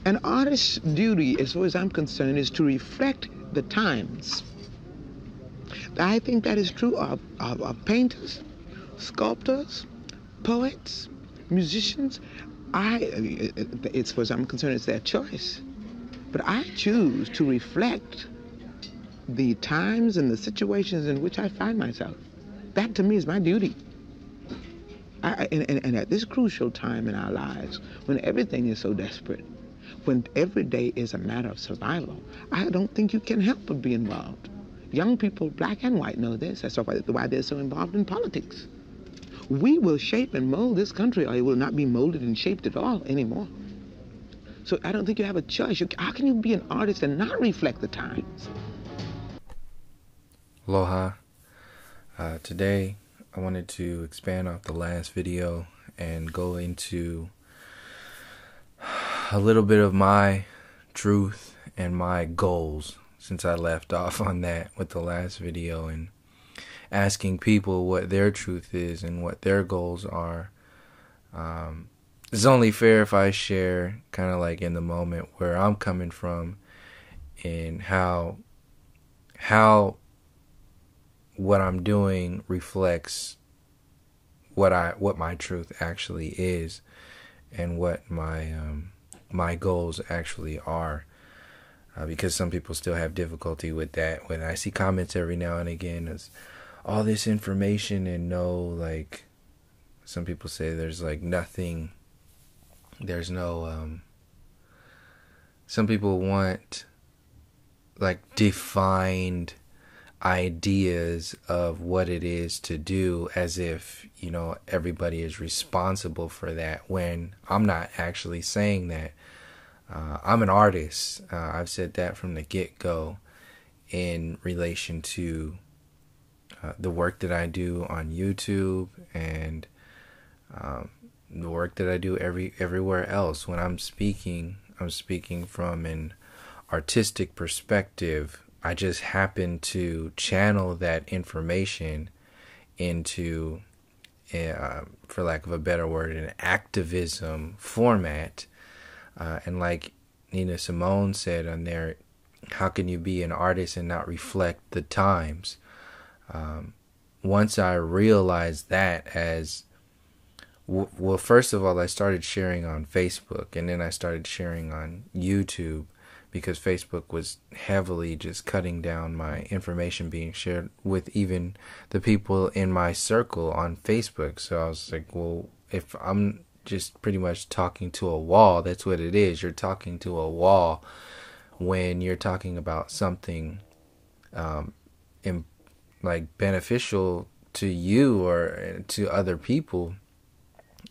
An artist's duty, as far as I'm concerned, is to reflect the times. I think that is true of painters, sculptors, poets, musicians. It's, as far as I'm concerned, it's their choice. But I choose to reflect the times and the situations in which I find myself. That to me is my duty. And at this crucial time in our lives, when everything is so desperate, when every day is a matter of survival, I don't think you can help but be involved. Young people, black and white, know this. That's why they're so involved in politics. We will shape and mold this country, or it will not be molded and shaped at all anymore. So I don't think you have a choice. How can you be an artist and not reflect the times? Aloha. Today I wanted to expand off the last video and go into a little bit of my truth and my goals, since I left off on that with the last video, and asking people what their truth is and what their goals are. It's only fair if I share kind of like in the moment where I'm coming from and how what I'm doing reflects what my truth actually is and what my goals actually are. Because some people still have difficulty with that. When I see comments every now and again, it's all this information and like some people say there's like nothing. There's no. Some people want like defined ideas of what it is to do, as if everybody is responsible for that, when I'm not actually saying that. I'm an artist. I've said that from the get-go in relation to the work that I do on YouTube and the work that I do everywhere else. When I'm speaking from an artistic perspective. I just happen to channel that information into, for lack of a better word, an activism format. And like Nina Simone said on there, how can you be an artist and not reflect the times? Once I realized that well, first of all, I started sharing on Facebook, and then I started sharing on YouTube, because Facebook was heavily just cutting down my information being shared with even the people in my circle on Facebook. So I was like, well, if I'm just pretty much talking to a wall, that's what it is. You're talking to a wall when you're talking about something like beneficial to you or to other people,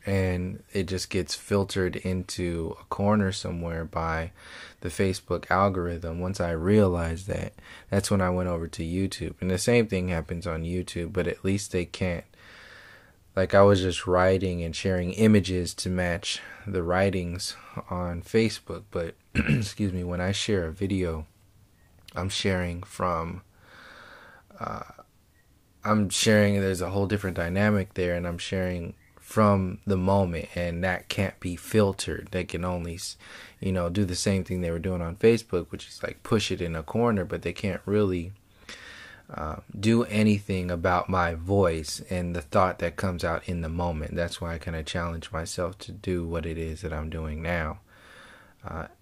and it just gets filtered into a corner somewhere by the Facebook algorithm. Once I realized that, that's when I went over to YouTube. And the same thing happens on YouTube, but at least they can't, like, I was just writing and sharing images to match the writings on Facebook. But excuse me, when I share a video, I'm sharing from there's a whole different dynamic there, and I'm sharing from the moment, and that can't be filtered. They can only do the same thing they were doing on Facebook, which is like push it in a corner, but they can't really do anything about my voice and the thought that comes out in the moment. That's why I kind of challenge myself to do what it is that I'm doing now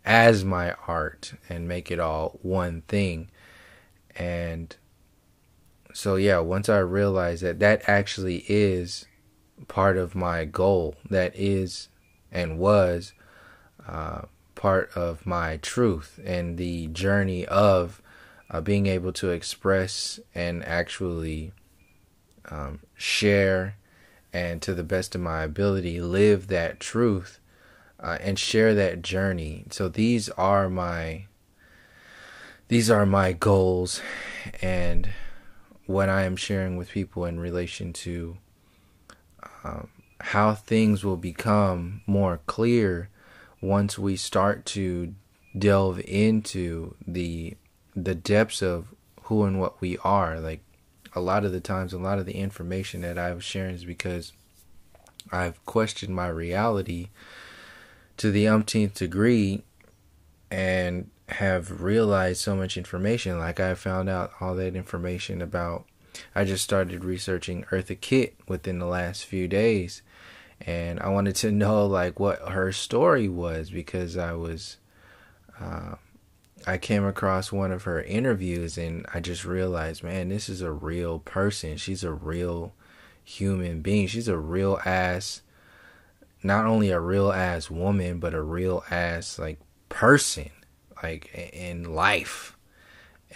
as my art and make it all one thing. And so yeah, once I realized that actually is part of my goal, that is and was part of my truth and the journey of being able to express and actually share, and to the best of my ability live that truth and share that journey. So these are my goals, and what I am sharing with people in relation to how things will become more clear once we start to delve into the depths of who and what we are. Like, a lot of the times, a lot of the information that I was sharing is because I've questioned my reality to the umpteenth degree, and have realized so much information. Like, I found out all that information about, I just started researching Eartha Kitt within the last few days, and I wanted to know like what her story was, because I came across one of her interviews and I just realized, man, this is a real person. She's a real human being. She's a real ass, not only a real ass woman, but a real ass like person, like in life.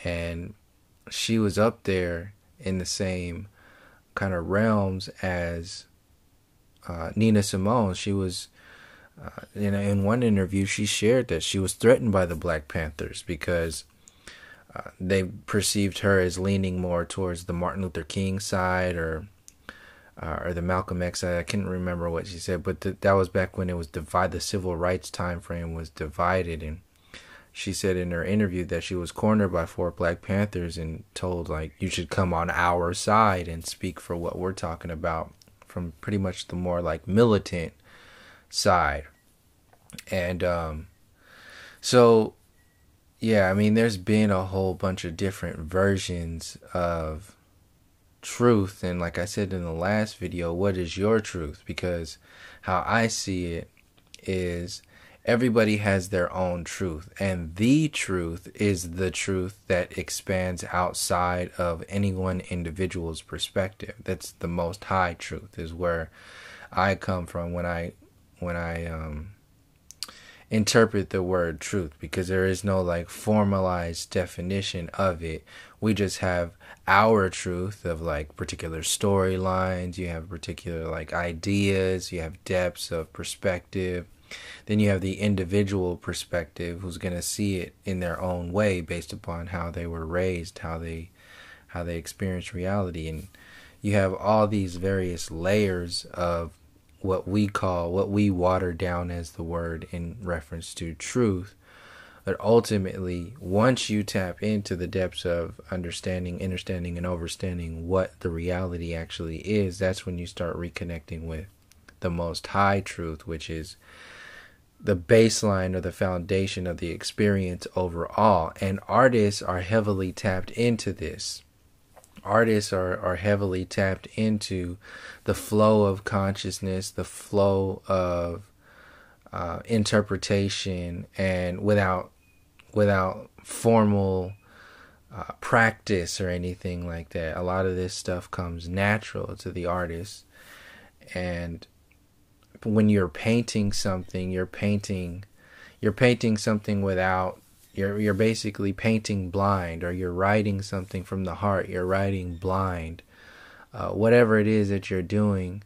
And she was up there in the same kind of realms as Nina Simone. She was, in one interview, she shared that she was threatened by the Black Panthers because they perceived her as leaning more towards the Martin Luther King side, or the Malcolm X side. I can't remember what she said, but that was back when it was divided. The civil rights time frame was divided, and she said in her interview that she was cornered by 4 Black Panthers and told, like, you should come on our side and speak for what we're talking about, from pretty much the more like militant side. And so yeah, I mean, there's been a whole bunch of different versions of truth, and like I said in the last video, what is your truth? Because how I see it is, everybody has their own truth, and the truth is the truth that expands outside of any one individual's perspective. That's the most high truth, is where I come from when I interpret the word truth, because there is no like formalized definition of it. We just have our truth of like particular storylines. You have particular like ideas, you have depths of perspective. Then you have the individual perspective, who's going to see it in their own way based upon how they were raised, how they experience reality. And you have all these various layers of what we water down as the word in reference to truth. But ultimately, once you tap into the depths of understanding, and overstanding what the reality actually is, that's when you start reconnecting with the most high truth, which is the baseline or the foundation of the experience overall. And artists are heavily tapped into this. Artists are heavily tapped into the flow of consciousness, the flow of interpretation, and without formal practice or anything like that. A lot of this stuff comes natural to the artist. And when you're painting something, you're painting something without, you're basically painting blind, or you're writing something from the heart. You're writing blind. Whatever it is that you're doing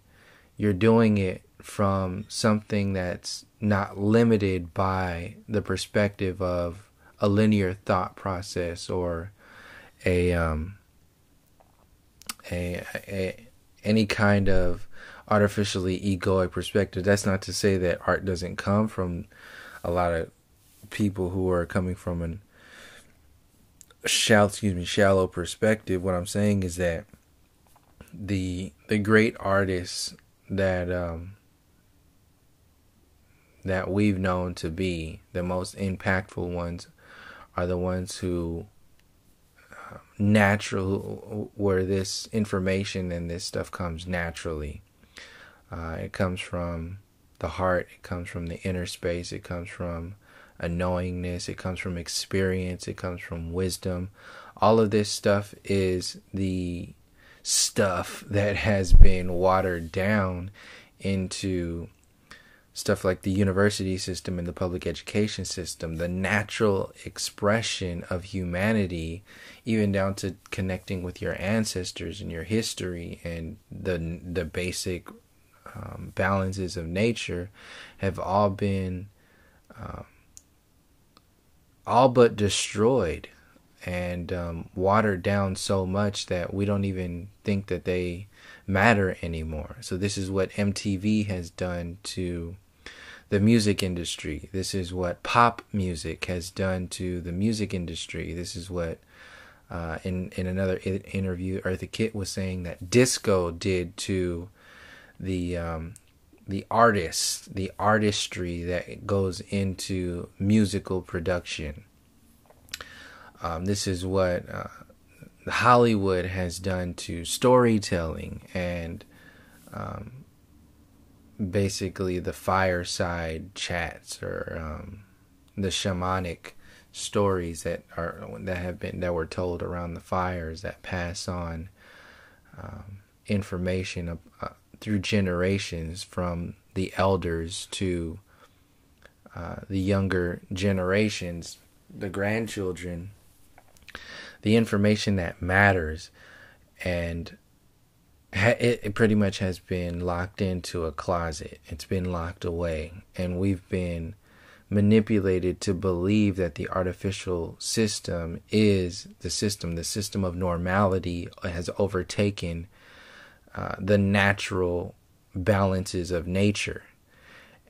it from something that's not limited by the perspective of a linear thought process, or any kind of artificially egoic perspective. That's not to say that art doesn't come from a lot of people who are coming from an shallow perspective. What I'm saying is that the great artists that we've known to be the most impactful ones are the ones who where this information and this stuff comes naturally. It comes from the heart, it comes from the inner space, it comes from a knowingness, it comes from experience, it comes from wisdom. All of this stuff is the stuff that has been watered down into stuff like the university system and the public education system, the natural expression of humanity, even down to connecting with your ancestors and your history and the basic balances of nature, have all been all but destroyed and watered down so much that we don't even think that they matter anymore. So this is what MTV has done to the music industry. This is what pop music has done to the music industry. This is what in another interview, Eartha Kitt was saying that disco did to the the artist, the artistry that goes into musical production. This is what Hollywood has done to storytelling and basically the fireside chats, or the shamanic stories that were told around the fires, that pass on information through generations from the elders to the younger generations, the grandchildren, the information that matters. And it pretty much has been locked into a closet. It's been locked away, and we've been manipulated to believe that the artificial system is the system of normality has overtaken the natural balances of nature.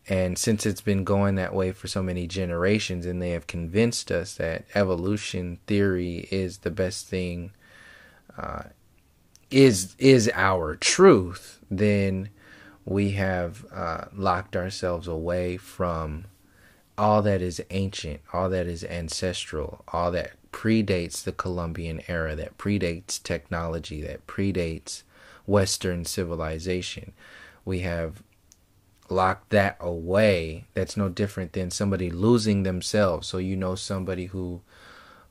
And since it's been going that way for so many generations, and they have convinced us that evolution theory is the best thing, is our truth, then we have locked ourselves away from all that is ancient, all that is ancestral, all that predates the Columbian era, that predates technology, that predates Western civilization. We have locked that away. That's no different than somebody losing themselves. So somebody who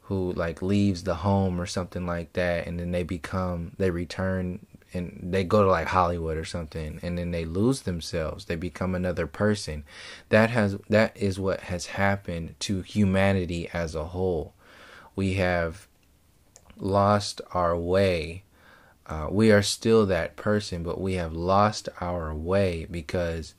like leaves the home or something like that, and then they return and they go to like Hollywood or something, and then they lose themselves. They become another person. That is what has happened to humanity as a whole. We have lost our way. We are still that person, but we have lost our way because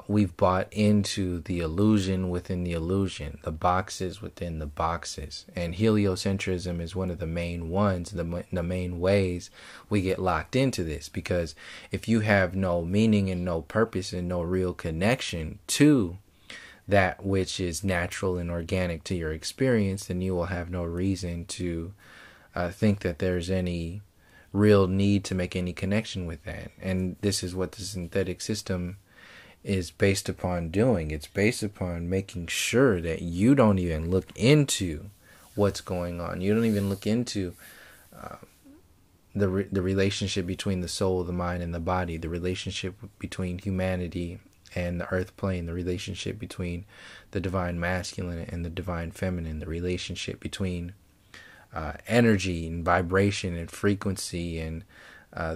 we've bought into the illusion within the illusion, the boxes within the boxes. And heliocentrism is one of the main ones, the main ways we get locked into this. Because if you have no meaning and no purpose and no real connection to that which is natural and organic to your experience, then you will have no reason to think that there's any real need to make any connection with that. And this is what the synthetic system is based upon doing. It's based upon making sure that you don't even look into what's going on. You don't even look into the relationship between the soul, the mind, and the body, the relationship between humanity and the earth plane, the relationship between the divine masculine and the divine feminine, the relationship between energy and vibration and frequency, and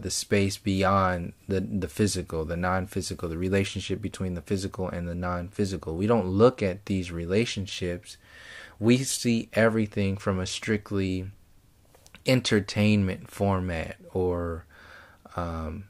the space beyond the physical, the non-physical, the relationship between the physical and the non-physical. We don't look at these relationships. We see everything from a strictly entertainment format, or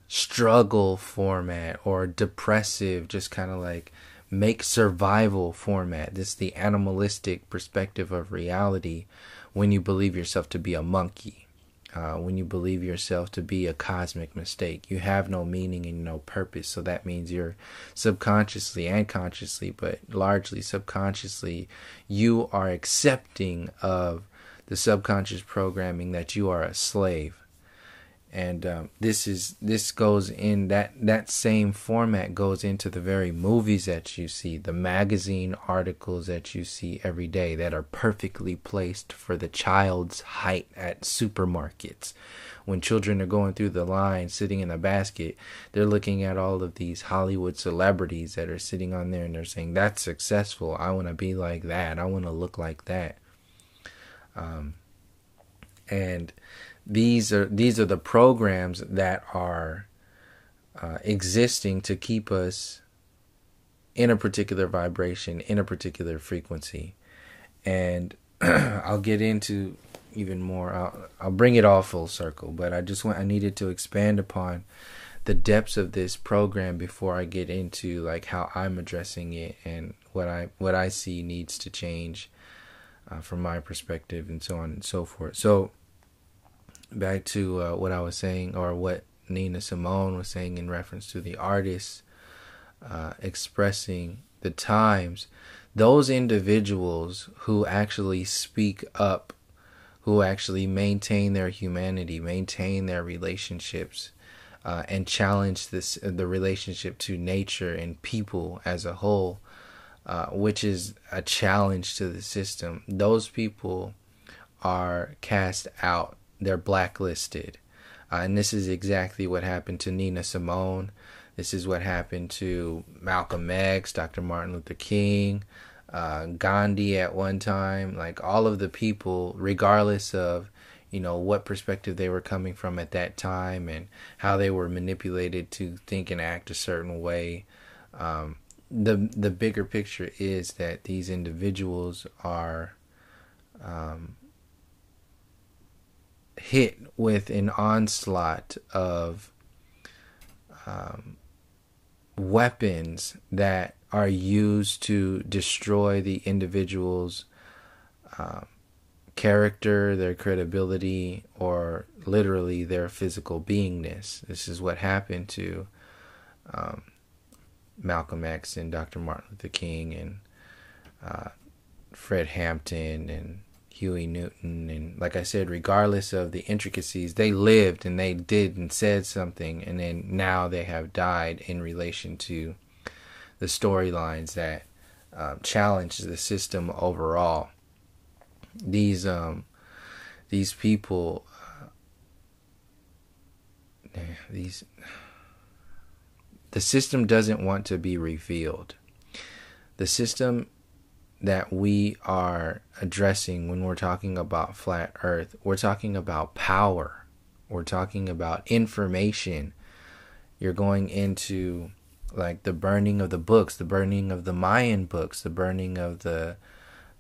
struggle format, or depressive, just kind of like make survival format. This is the animalistic perspective of reality when you believe yourself to be a monkey. When you believe yourself to be a cosmic mistake, you have no meaning and no purpose. So that means you're subconsciously and consciously, but largely subconsciously, you are accepting of the subconscious programming that you are a slave. And this goes in that same format goes into the very movies that you see, the magazine articles that you see every day that are perfectly placed for the child's height at supermarkets. When children are going through the line, sitting in a basket, they're looking at all of these Hollywood celebrities that are sitting on there, and they're saying, "That's successful. I want to be like that. I want to look like that." And these are the programs that are existing to keep us in a particular vibration, in a particular frequency. And I'll get into even more. I'll bring it all full circle, but I needed to expand upon the depths of this program before I get into like how I'm addressing it and what I see needs to change from my perspective, and so on and so forth. So back to what I was saying, or what Nina Simone was saying in reference to the artists expressing the times. Those individuals who actually speak up, who actually maintain their humanity, maintain their relationships, and challenge the relationship to nature and people as a whole, which is a challenge to the system. Those people are cast out. They're blacklisted. And this is exactly what happened to Nina Simone. This is what happened to Malcolm X, Dr. Martin Luther King, Gandhi at one time. Like, all of the people, regardless of, what perspective they were coming from at that time and how they were manipulated to think and act a certain way. The bigger picture is that these individuals are hit with an onslaught of weapons that are used to destroy the individual's character, their credibility, or literally their physical beingness. This is what happened to Malcolm X and Dr. Martin Luther King and Fred Hampton and Huey Newton. And like I said, regardless of the intricacies, they lived and they did and said something, and then now they have died in relation to the storylines that challenge the system overall. These people, the system doesn't want to be revealed. The system that we are addressing when we're talking about flat earth, we're talking about power. We're talking about information. You're going into like the burning of the books, the burning of the Mayan books, the burning of the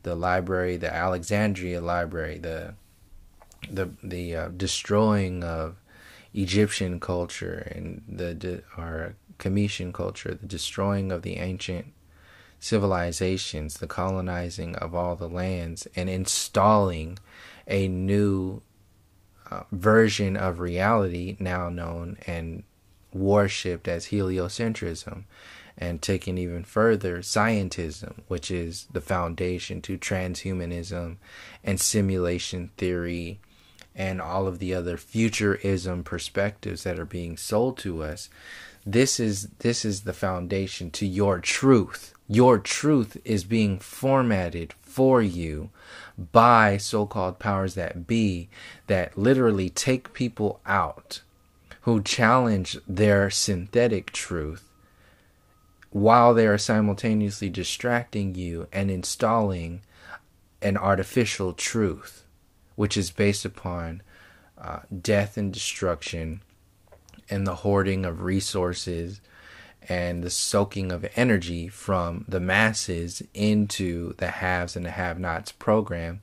library, the Alexandria library, the destroying of Egyptian culture and our Cometian culture, the destroying of the ancient civilizations, the colonizing of all the lands, and installing a new version of reality now known and worshipped as heliocentrism, and taken even further, scientism, which is the foundation to transhumanism and simulation theory and all of the other futurism perspectives that are being sold to us. This is the foundation to your truth. Your truth is being formatted for you by so-called powers that be, that literally take people out who challenge their synthetic truth while they are simultaneously distracting you and installing an artificial truth, which is based upon death and destruction and the hoarding of resources and the soaking of energy from the masses into the haves and the have-nots program,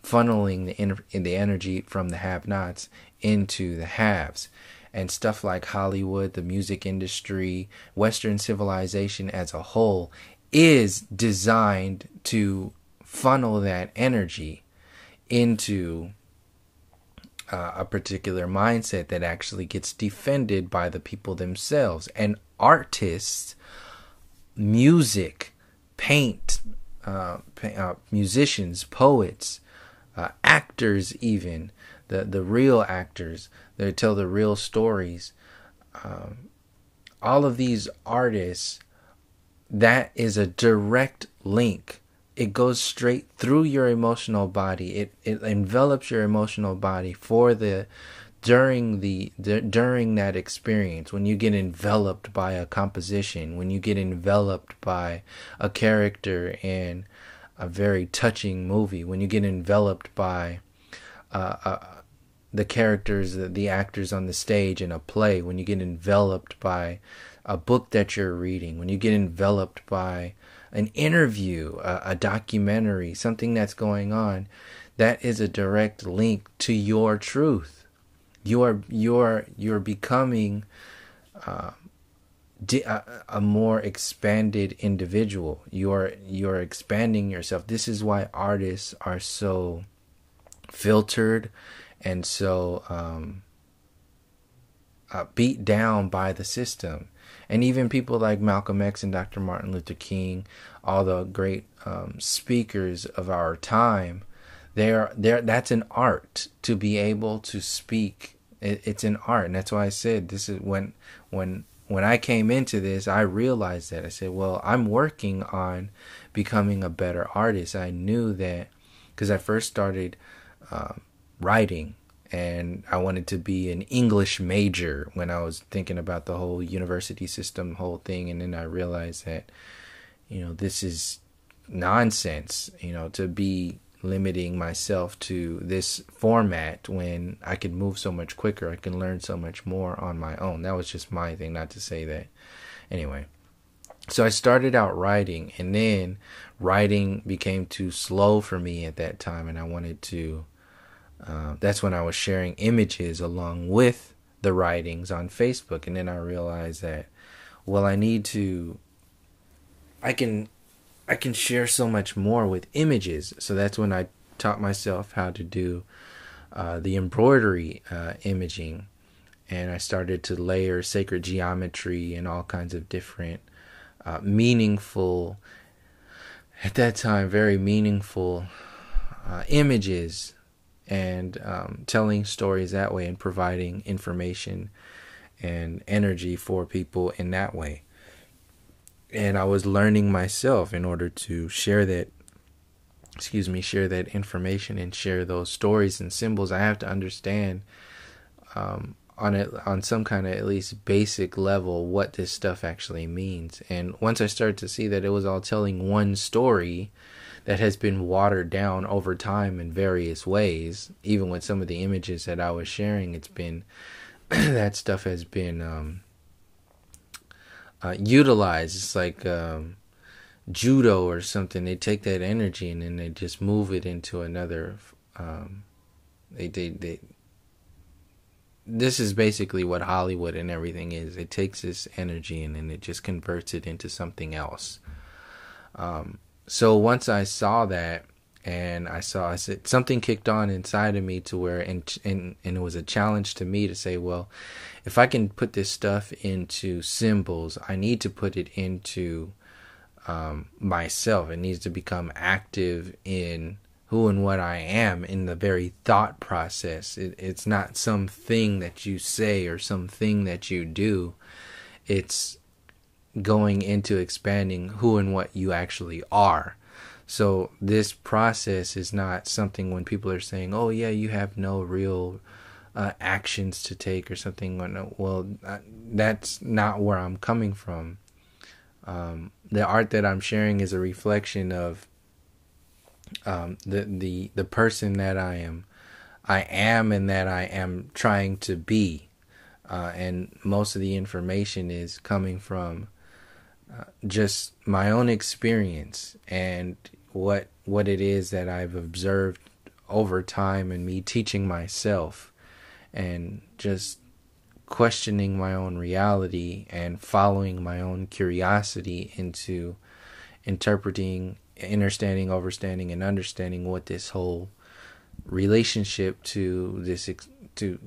funneling the energy from the have-nots into the haves. And stuff like Hollywood, the music industry, Western civilization as a whole is designed to funnel that energy into a particular mindset that actually gets defended by the people themselves. And artists, music, paint, musicians, poets, actors even, the real actors that tell the real stories, all of these artists, that is a direct link. It goes straight through your emotional body. It envelops your emotional body during that experience. When you get enveloped by a composition, when you get enveloped by a character in a very touching movie, when you get enveloped by the characters, the actors on the stage in a play, when you get enveloped by a book that you're reading, when you get enveloped by an interview, a documentary, something that's going on, that is a direct link to your truth. You're becoming a more expanded individual. You're expanding yourself. This is why artists are so filtered and so beat down by the system. And even people like Malcolm X and Dr. Martin Luther King, all the great speakers of our time, that's an art to be able to speak It's an art, and that's why I said this is when I came into this, I realized that. I said, well, I'm working on becoming a better artist. I knew that because I first started writing, and I wanted to be an English major when I was thinking about the whole university system, whole thing. And then I realized that, this is nonsense, to be limiting myself to this format when I could move so much quicker. I can learn so much more on my own. That was just my thing, not to say that. Anyway, so I started out writing, and then writing became too slow for me at that time, and I wanted to that's when I was sharing images along with the writings on Facebook. And then I realized that, well, I can share so much more with images. So that's when I taught myself how to do the embroidery imaging, and I started to layer sacred geometry and all kinds of different meaningful, at that time, very meaningful images, and telling stories that way, and providing information and energy for people in that way. And I was learning myself in order to share that information and share those stories and symbols. I have to understand on some kind of at least basic level what this stuff actually means. And once I started to see that it was all telling one story that has been watered down over time in various ways, even with some of the images that I was sharing, it's been that stuff has been utilized. It's like judo or something. They take that energy and then they just move it into another. This is basically what Hollywood and everything is. It takes this energy and then it just converts it into something else. So once I saw that, and I said something kicked on inside of me to where, and it was a challenge to me to say, well, if I can put this stuff into symbols, I need to put it into myself. It needs to become active in who and what I am, in the very thought process. It's not something that you say or something that you do. It's going into expanding who and what you actually are. So this process is not something when people are saying, oh yeah, you have no real actions to take or something. Well, that's not where I'm coming from. The art that I'm sharing is a reflection of the person that I am and that I am trying to be. And most of the information is coming from just my own experience and what it is that I've observed over time, and me teaching myself and just questioning my own reality and following my own curiosity into interpreting, understanding, and understanding what this whole relationship to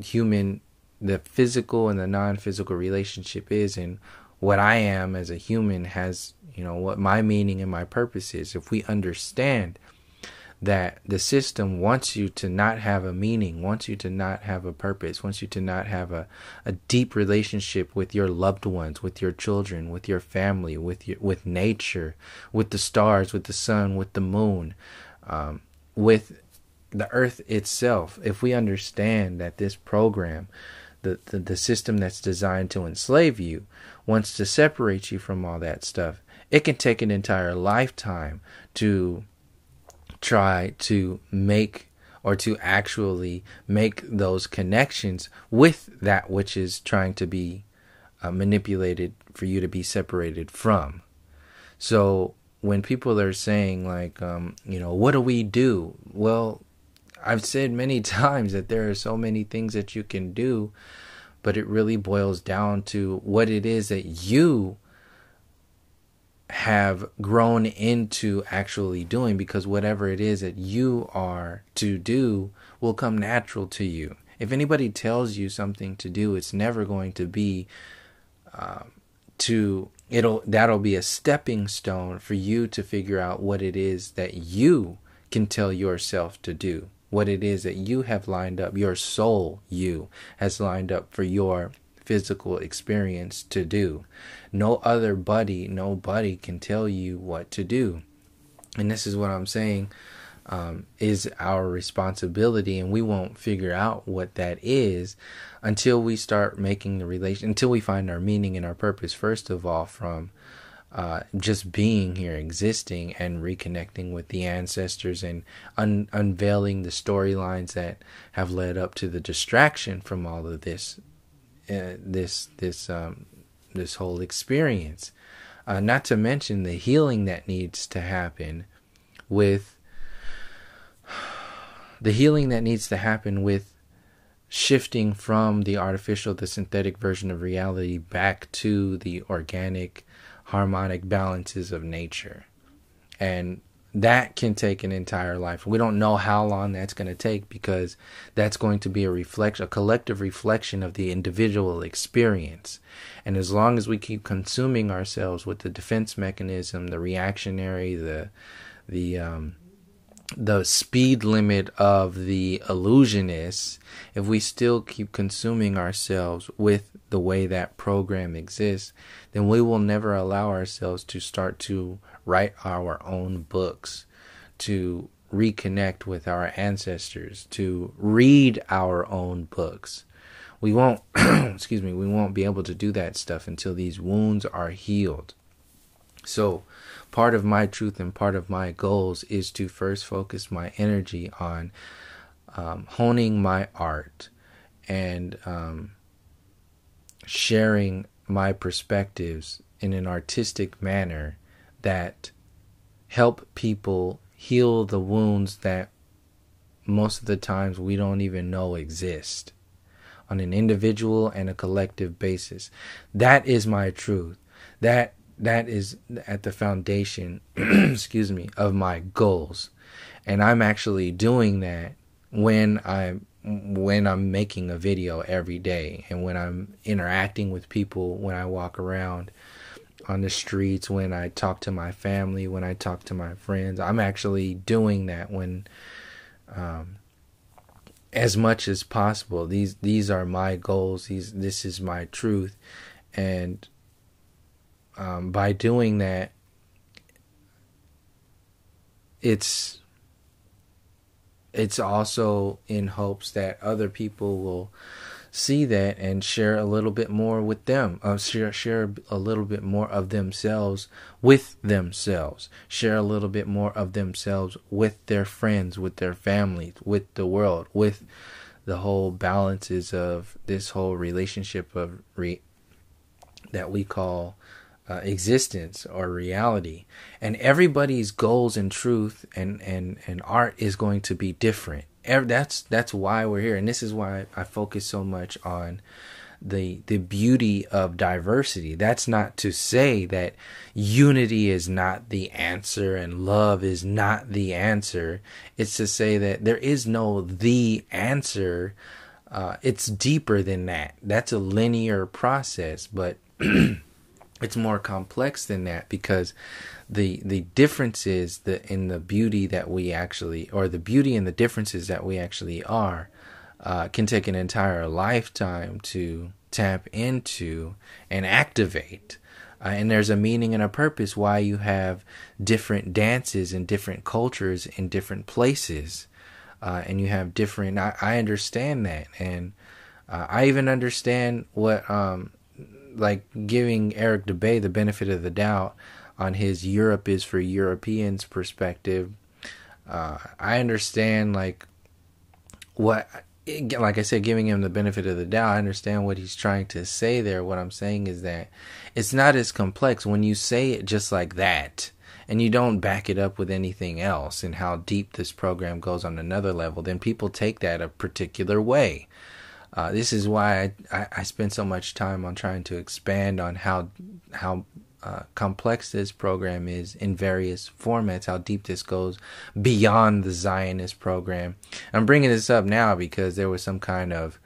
human, the physical and the non-physical relationship is, and what I am as a human has, what my meaning and my purpose is. If we understand that the system wants you to not have a meaning, wants you to not have a purpose, wants you to not have a deep relationship with your loved ones, with your children, with your family, with nature, with the stars, with the sun, with the moon, with the earth itself. If we understand that this program, the system that's designed to enslave you, wants to separate you from all that stuff, it can take an entire lifetime to try to make, or to actually make those connections with that which is trying to be manipulated for you to be separated from. So when people are saying like, what do we do? Well, I've said many times that there are so many things that you can do, but it really boils down to what it is that you have grown into actually doing, because whatever it is that you are to do will come natural to you. If anybody tells you something to do, it's never going to be that'll be a stepping stone for you to figure out what it is that you can tell yourself to do. what it is that you have lined up, your soul, you, has lined up for your physical experience to do. Nobody can tell you what to do. And this is what I'm saying is our responsibility, and we won't figure out what that is until we start making the relation, until we find our meaning and our purpose, first of all, from just being here, existing, and reconnecting with the ancestors, and unveiling the storylines that have led up to the distraction from all of this, this whole experience. Not to mention the healing that needs to happen with shifting from the artificial, the synthetic version of reality back to the organic, harmonic balances of nature. And that can take an entire life. We don't know how long that's going to take, because that's going to be a collective reflection of the individual experience. And as long as we keep consuming ourselves with the defense mechanism, the reactionary, the speed limit of the illusionists, if we still keep consuming ourselves with the way that program exists, then we will never allow ourselves to start to write our own books, to reconnect with our ancestors, to read our own books. We won't, we won't be able to do that stuff until these wounds are healed. So part of my truth and part of my goals is to first focus my energy on honing my art and sharing my perspectives in an artistic manner that help people heal the wounds that most of the times we don't even know exist, on an individual and a collective basis. That is my truth. That is at the foundation, of my goals. And I'm actually doing that when I'm making a video every day, and when I'm interacting with people, when I walk around on the streets, when I talk to my family, when I talk to my friends. I'm actually doing that when as much as possible. These are my goals. This is my truth. And by doing that, it's also in hopes that other people will see that and share a little bit more with them, share a little bit more of themselves with themselves, share a little bit more of themselves with their friends, with their families, with the world, with the whole balances of this whole relationship of that we call existence or reality. And everybody's goals and truth and art is going to be different. That's why we're here, and this is why I focus so much on the beauty of diversity. That's not to say that unity is not the answer and love is not the answer. It's to say that there is no the answer. It's deeper than that. That's a linear process, but it's more complex than that, because the differences in the beauty that we actually, or the beauty and the differences that we actually are, can take an entire lifetime to tap into and activate. And there's a meaning and a purpose why you have different dances and different cultures in different places. And you have different, I understand that. And I even understand what, like giving Eric DeBay the benefit of the doubt on his Europe is for Europeans perspective. I understand, like I said, giving him the benefit of the doubt, I understand what he's trying to say there. What I'm saying is that it's not as complex when you say it just like that, and you don't back it up with anything else, and how deep this program goes on another level, then people take that a particular way. This is why I spend so much time on trying to expand on how complex this program is in various formats, how deep this goes beyond the Zionist program. I'm bringing this up now because there was some kind of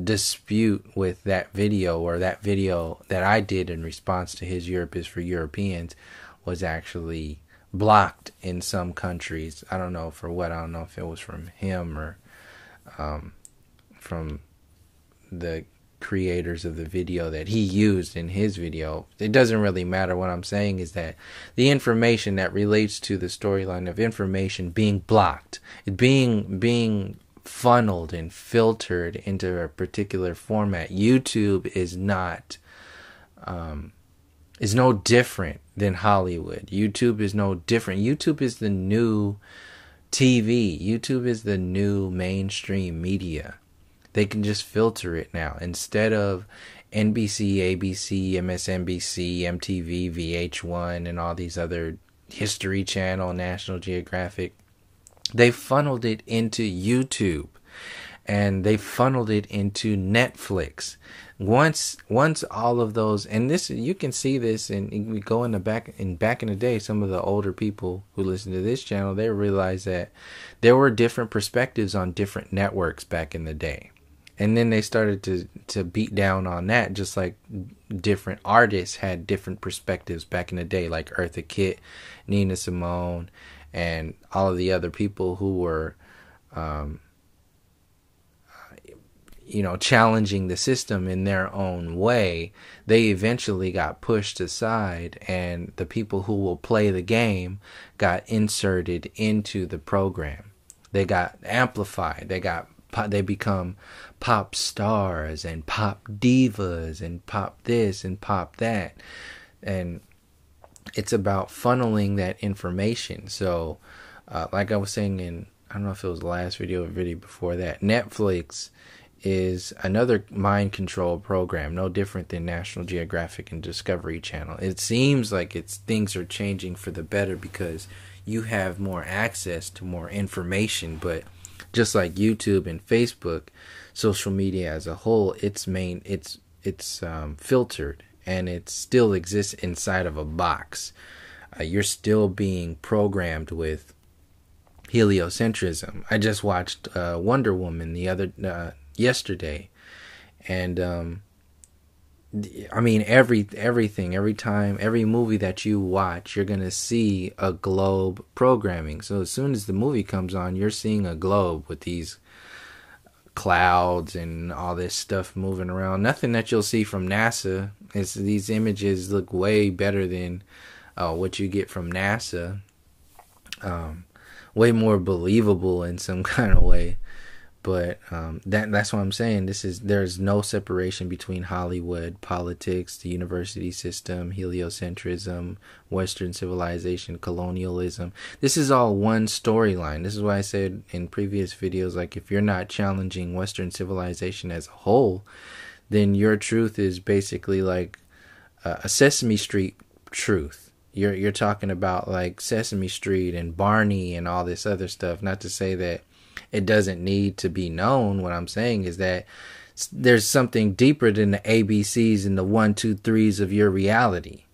dispute with that video, or that video that I did in response to his Europe is for Europeans was actually blocked in some countries. I don't know for what. I don't know if it was from him or from the creators of the video that he used in his video. It doesn't really matter. What I'm saying is that the information that relates to the storyline of information being blocked, being funneled and filtered into a particular format. YouTube is not is no different than Hollywood. YouTube is no different. YouTube is the new TV. YouTube is the new mainstream media. They can just filter it now. Instead of NBC, ABC, MSNBC, MTV, VH1, and all these other History Channel, National Geographic, they funneled it into YouTube. And they funneled it into Netflix. Once all of those, and this, you can see this, and we go in the back in the day, some of the older people who listen to this channel, they realize that there were different perspectives on different networks back in the day. And then they started to beat down on that, just like different artists had different perspectives back in the day, like Eartha Kitt, Nina Simone, and all of the other people who were, challenging the system in their own way. They eventually got pushed aside, and the people who will play the game got inserted into the program. They got amplified. They become pop stars and pop divas and pop this and pop that. And it's about funneling that information. So, like I was saying in, I don't know if it was the last video or video before that, Netflix is another mind control program, no different than National Geographic and Discovery Channel. It seems like things are changing for the better because you have more access to more information, but just like YouTube and Facebook, social media as a whole, it's filtered, and it still exists inside of a box. You're still being programmed with heliocentrism. I just watched Wonder Woman yesterday, and I mean, everything, every movie that you watch, you're gonna see a globe programming. So as soon as the movie comes on, you're seeing a globe with these clouds and all this stuff moving around. Nothing that you'll see from NASA. These images look way better than what you get from NASA. Way more believable in some kind of way. But that's what I'm saying. There's no separation between Hollywood, politics, the university system, heliocentrism, Western civilization, colonialism. This is all one storyline. This is why I said in previous videos, like, if you're not challenging Western civilization as a whole, then your truth is basically like a Sesame Street truth. You're talking about like Sesame Street and Barney and all this other stuff. Not to say that it doesn't need to be known. What I'm saying is that there's something deeper than the ABCs and the 1, 2, 3s of your reality.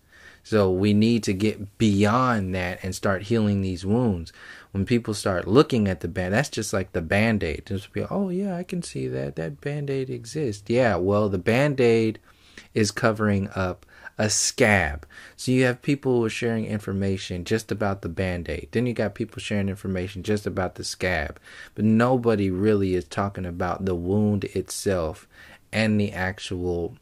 So we need to get beyond that and start healing these wounds. When people start looking at the that's just like the Band-Aid. Just be, oh yeah, I can see that Band-Aid exists. Yeah, well, the Band-Aid is covering up a scab. So you have people who are sharing information just about the Band-Aid. Then you got people sharing information just about the scab. But nobody really is talking about the wound itself and the actual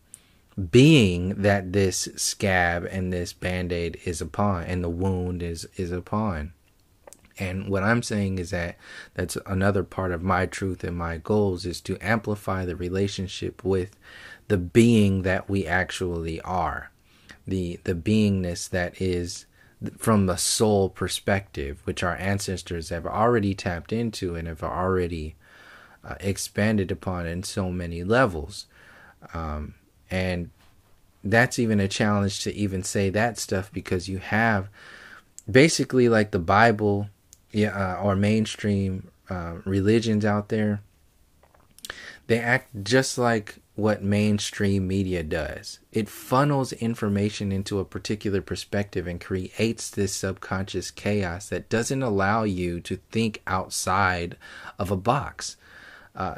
being that this scab and this Band-Aid is upon, and the wound is upon. And what I'm saying is that that's another part of my truth and my goals, is to amplify the relationship with the being that we actually are. The beingness that is from the soul perspective, which our ancestors have already tapped into and have already expanded upon in so many levels. And that's even a challenge to even say that stuff, because you have basically like the Bible, or mainstream religions out there. They act just like what mainstream media does. It funnels information into a particular perspective and creates this subconscious chaos that doesn't allow you to think outside of a box.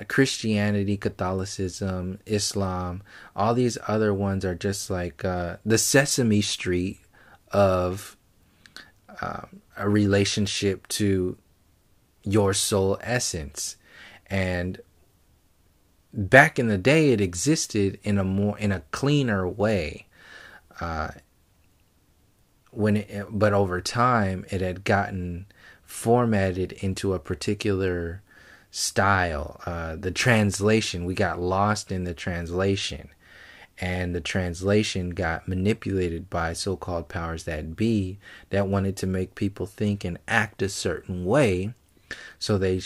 Christianity, Catholicism, Islam, all these other ones are just like the Sesame Street of a relationship to your soul essence. And back in the day, it existed in a cleaner way. But over time, it had gotten formatted into a particular style. The translation, we got lost in the translation, and the translation got manipulated by so-called powers that be that wanted to make people think and act a certain way. So they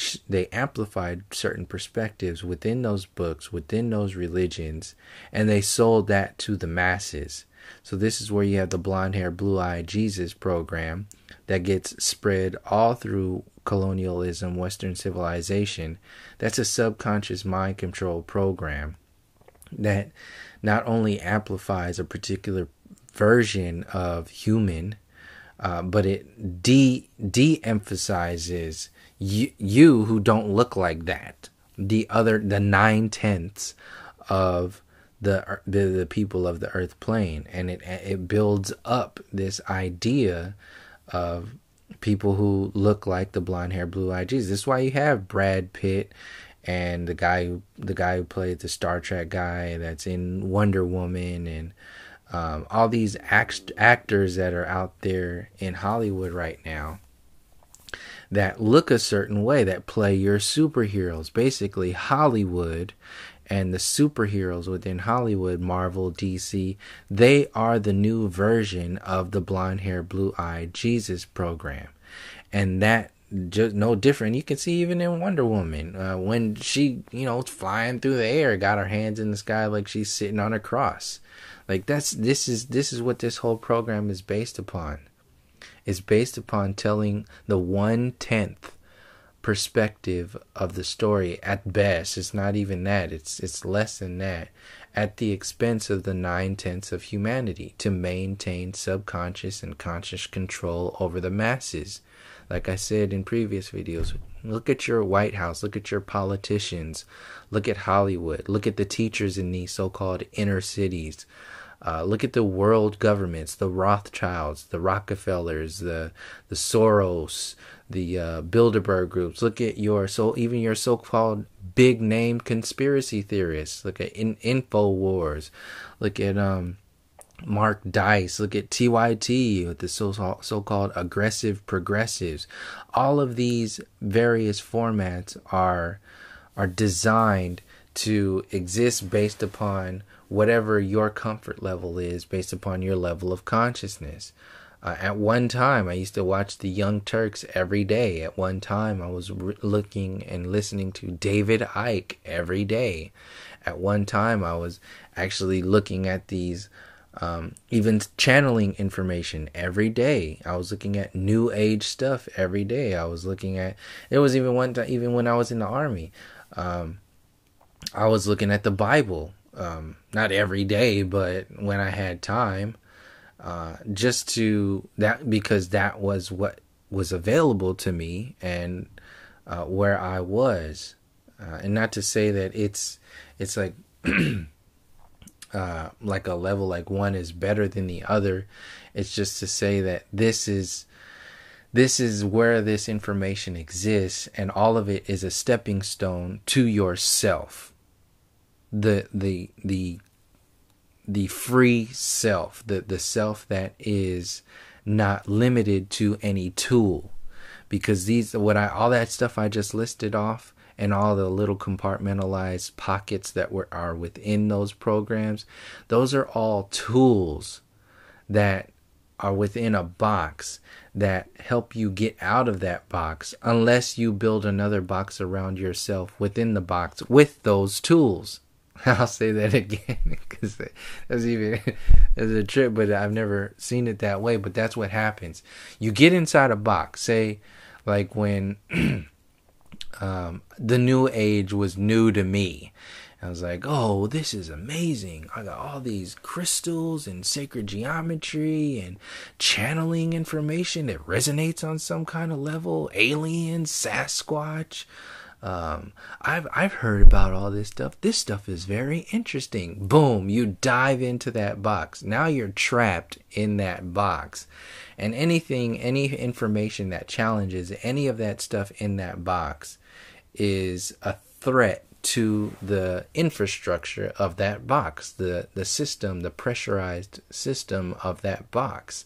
amplified certain perspectives within those books, within those religions, and they sold that to the masses. So this is where you have the blonde hair, blue eyed Jesus program that gets spread all through colonialism, Western civilization. That's a subconscious mind control program that not only amplifies a particular version of human, but it de-emphasizes you who don't look like that. The 9/10 of the people of the earth plane, and it builds up this idea of people who look like the blonde hair, blue eyed Jesus. This is why you have Brad Pitt and the guy who played the Star Trek guy that's in Wonder Woman, and all these actors that are out there in Hollywood right now that look a certain way, that play your superheroes. Basically, Hollywood and the superheroes within Hollywood, Marvel, DC, they are the new version of the blonde hair, blue eyed Jesus program. And that just no different. You can see even in Wonder Woman, when she, flying through the air, got her hands in the sky like she's sitting on a cross. Like this is what this whole program is based upon. It's based upon telling the 1/10 perspective of the story at best. It's not even that. It's less than that, at the expense of the 9/10 of humanity, to maintain subconscious and conscious control over the masses. Like I said in previous videos, look at your White House, look at your politicians, look at Hollywood, look at the teachers in these so-called inner cities. Look at the world governments, the Rothschilds, the Rockefellers, the Soros, the Bilderberg groups. Look at even your so-called big name conspiracy theorists. Look at InfoWars. Look at Mark Dice. Look at TYT with the so-called aggressive progressives. All of these various formats are designed to exist based upon whatever your comfort level is, based upon your level of consciousness. At one time, I used to watch the Young Turks every day. At one time, I was looking and listening to David Icke every day. At one time, I was actually looking at these, even channeling information every day. I was looking at New Age stuff every day. I was looking at, there was even one time, even when I was in the Army, I was looking at the Bible. Not every day, but when I had time, just to that, because that was what was available to me and where I was, and not to say that it's like like a level, like one is better than the other. It's just to say that this is where this information exists, and all of it is a stepping stone to yourself. The free self, the self that is not limited to any tool, because all that stuff I just listed off, and all the little compartmentalized pockets that are within those programs, those are all tools that are within a box that help you get out of that box, unless you build another box around yourself within the box with those tools. I'll say that again, because that's a trip, but I've never seen it that way. But that's what happens. You get inside a box. Say, like when the New Age was new to me. I was like, oh, this is amazing. I got all these crystals and sacred geometry and channeling information that resonates on some kind of level. Aliens, Sasquatch, I've heard about all this stuff. This stuff is very interesting. Boom, you dive into that box. Now you're trapped in that box. And any information that challenges any of that stuff in that box is a threat to the infrastructure of that box, the system, the pressurized system of that box.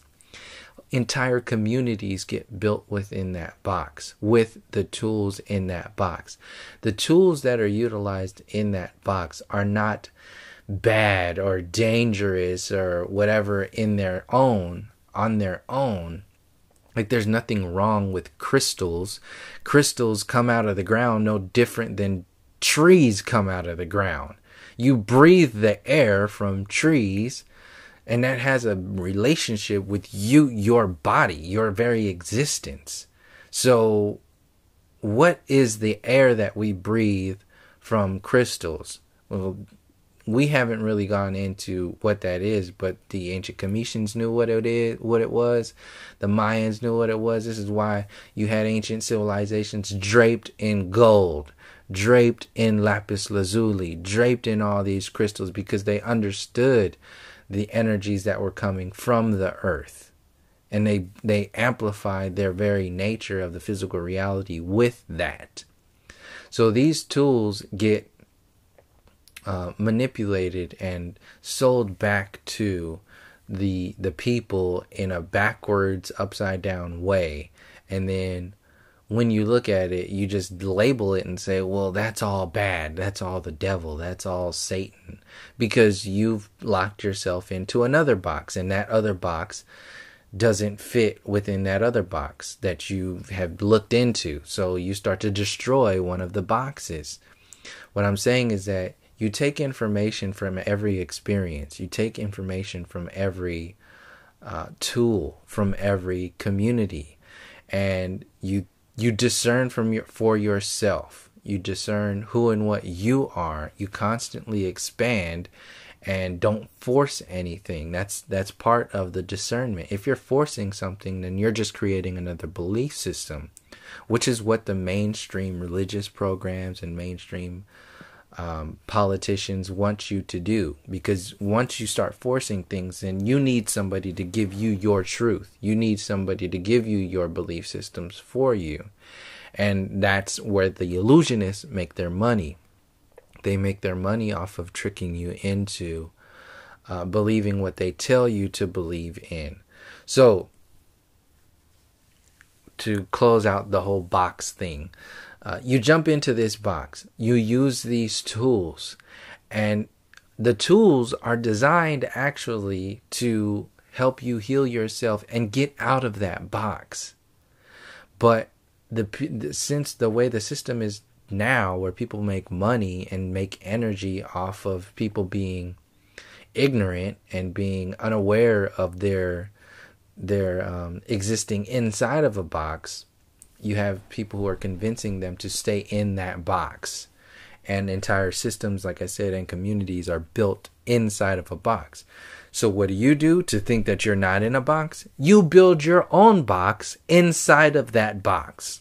Entire communities get built within that box with the tools in that box. The tools that are utilized in that box are not bad or dangerous or whatever on their own. Like, there's nothing wrong with crystals. Crystals come out of the ground no different than trees come out of the ground. You breathe the air from trees, and that has a relationship with you, your body, your very existence. So what is the air that we breathe from crystals? Well, we haven't really gone into what that is, but the ancient Cometians knew what it was. The Mayans knew what it was. This is why you had ancient civilizations draped in gold, draped in lapis lazuli, draped in all these crystals, because they understood the energies that were coming from the earth, and they amplified their very nature of the physical reality with that. So these tools get manipulated and sold back to the people in a backwards, upside down way, and then when you look at it, you just label it and say, well, that's all bad. That's all the devil. That's all Satan. Because you've locked yourself into another box, and that other box doesn't fit within that other box that you have looked into. So you start to destroy one of the boxes. What I'm saying is that you take information from every experience. You take information from every tool, from every community, and you discern for yourself. You discern who and what you are. You constantly expand and don't force anything. That's part of the discernment. If you're forcing something, then you're just creating another belief system, which is what the mainstream religious programs and mainstream politicians want you to do. Because once you start forcing things, then you need somebody to give you your truth. You need somebody to give you your belief systems for you. And that's where the illusionists make their money. They make their money off of tricking you into believing what they tell you to believe in. So, to close out the whole box thing, you jump into this box, you use these tools, and the tools are designed actually to help you heal yourself and get out of that box. But since the way the system is now, where people make money and make energy off of people being ignorant and being unaware of their existing inside of a box, you have people who are convincing them to stay in that box. And entire systems, like I said, and communities are built inside of a box. So what do you do to think that you're not in a box? You build your own box inside of that box.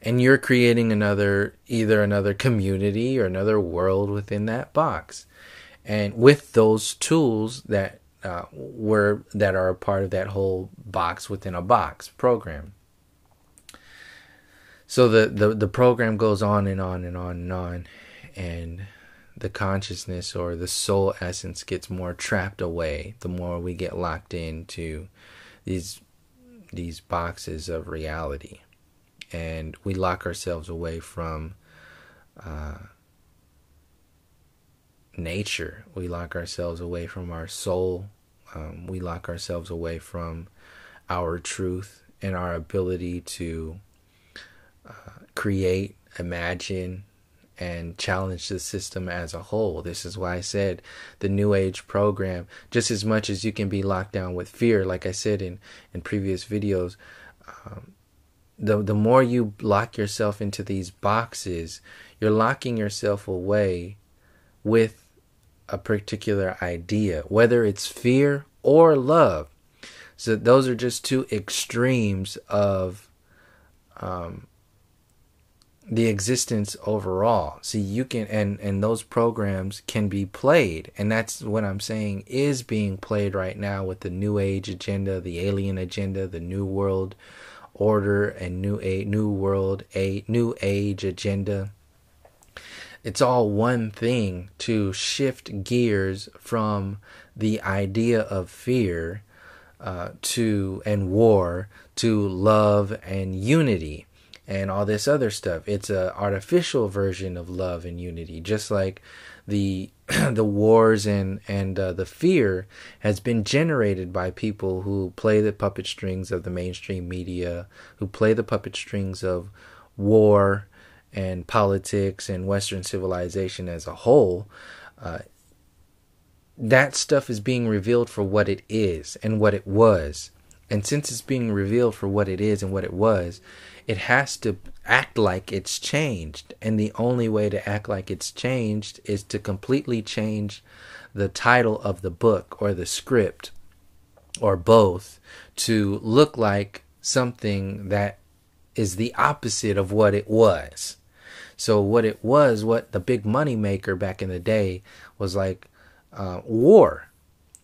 And you're creating either another community or another world within that box. And with those tools that are a part of that whole box within a box program. So the program goes on and on and on and on, and the consciousness or the soul essence gets more trapped away the more we get locked into these boxes of reality, and we lock ourselves away from nature. We lock ourselves away from our soul. We lock ourselves away from our truth and our ability to create, imagine, and challenge the system as a whole. This is why I said the New Age program, just as much as you can be locked down with fear, like I said in previous videos, the more you lock yourself into these boxes, you're locking yourself away with a particular idea, whether it's fear or love. So those are just two extremes of the existence overall. See, you can, and those programs can be played, and that's what I'm saying is being played right now with the New Age agenda, the alien agenda, the New World Order, and New Age agenda. It's all one thing to shift gears from the idea of fear and war to love and unity and all this other stuff. It's an artificial version of love and unity, just like the the wars and the fear has been generated by people who play the puppet strings of the mainstream media, who play the puppet strings of war and politics and Western civilization as a whole. That stuff is being revealed for what it is and what it was. And since it's being revealed for what it is and what it was, it has to act like it's changed. And the only way to act like it's changed is to completely change the title of the book or the script or both to look like something that is the opposite of what it was. So what it was, what the big money maker back in the day was like war.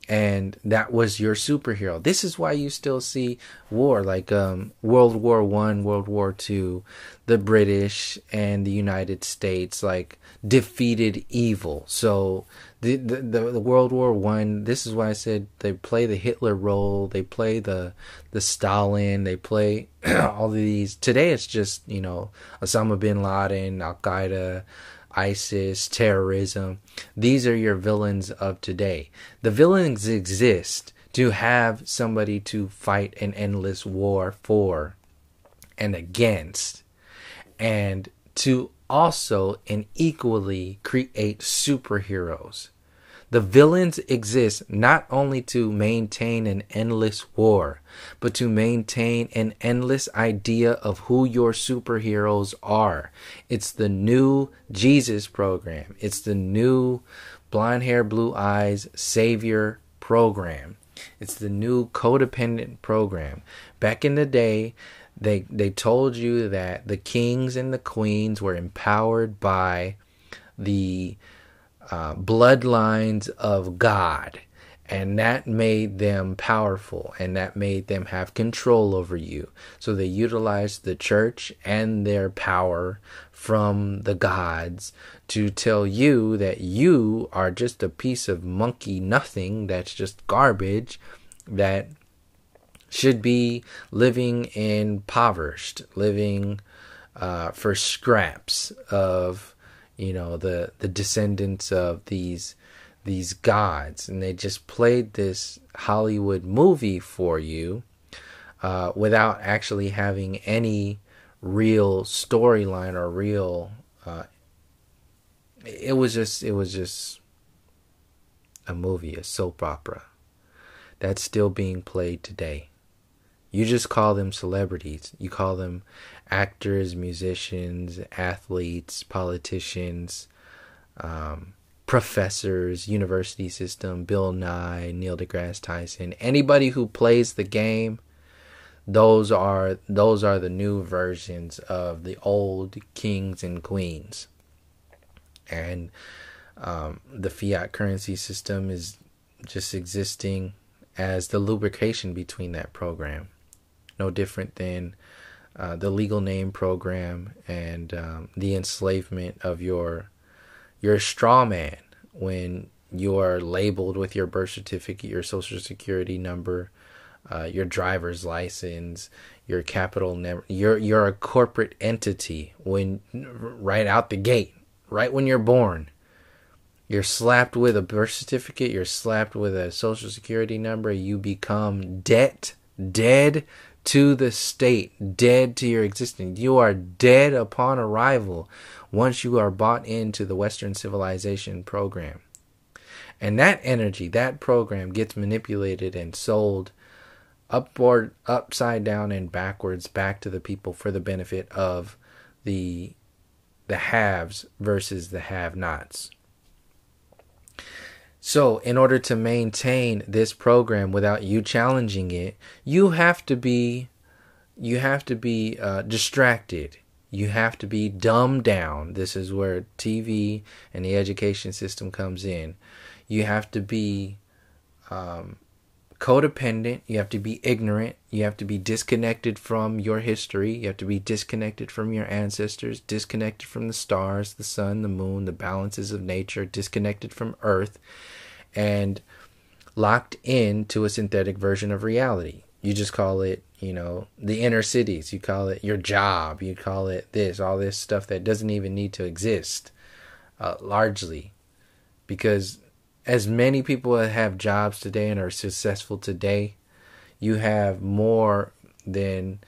And that was your superhero. This is why you still see war, like World War I, World War II, the British and the United States, like defeated evil. So the World War I, this is why I said they play the Hitler role, they play the Stalin, they play all of these. Today it's just, Osama bin Laden, Al Qaeda, ISIS, terrorism. These are your villains of today. The villains exist to have somebody to fight an endless war for and against, and to also and equally create superheroes. The villains exist not only to maintain an endless war, but to maintain an endless idea of who your superheroes are. It's the new Jesus program. It's the new blonde hair, blue eyes, savior program. It's the new codependent program. Back in the day, they told you that the kings and the queens were empowered by the bloodlines of God, and that made them powerful, and that made them have control over you. So they utilized the church and their power from the gods to tell you that you are just a piece of monkey nothing, that's just garbage, that should be living impoverished, living for scraps of the descendants of these gods. And they just played this Hollywood movie for you without actually having any real storyline or real it was just a movie, a soap opera that's still being played today. You just call them celebrities. You call them actors, musicians, athletes, politicians, professors, university system, Bill Nye, Neil deGrasse Tyson. Anybody who plays the game, those are the new versions of the old kings and queens. And the fiat currency system is just existing as the lubrication between that program. No different than the legal name program and the enslavement of your straw man when you're labeled with your birth certificate, your social security number, your driver's license, your capital number. You're a corporate entity when right out the gate, right when you're born. You're slapped with a birth certificate, you're slapped with a social security number, you become dead to the state, dead to your existence. You are dead upon arrival once you are bought into the Western civilization program. And that energy, that program gets manipulated and sold upward, upside down, and backwards back to the people for the benefit of the haves versus the have-nots. So in order to maintain this program without you challenging it, you have to be distracted. You have to be dumbed down. This is where TV and the education system comes in. You have to be codependent. You have to be ignorant. You have to be disconnected from your history. You have to be disconnected from your ancestors, disconnected from the stars, the sun, the moon, the balances of nature, disconnected from Earth, and locked into a synthetic version of reality. You just call it, the inner cities. You call it your job. You call it this, all this stuff that doesn't even need to exist, largely. Because as many people that have jobs today and are successful today, you have more than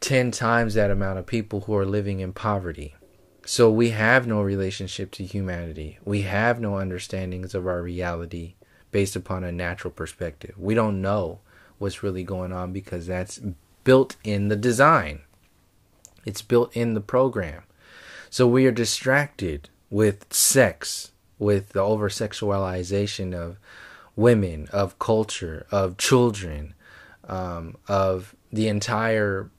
10 times that amount of people who are living in poverty. So we have no relationship to humanity. We have no understandings of our reality based upon a natural perspective. We don't know what's really going on because that's built in the design. It's built in the program. So we are distracted with sex, with the over-sexualization of women, of culture, of children, of the entire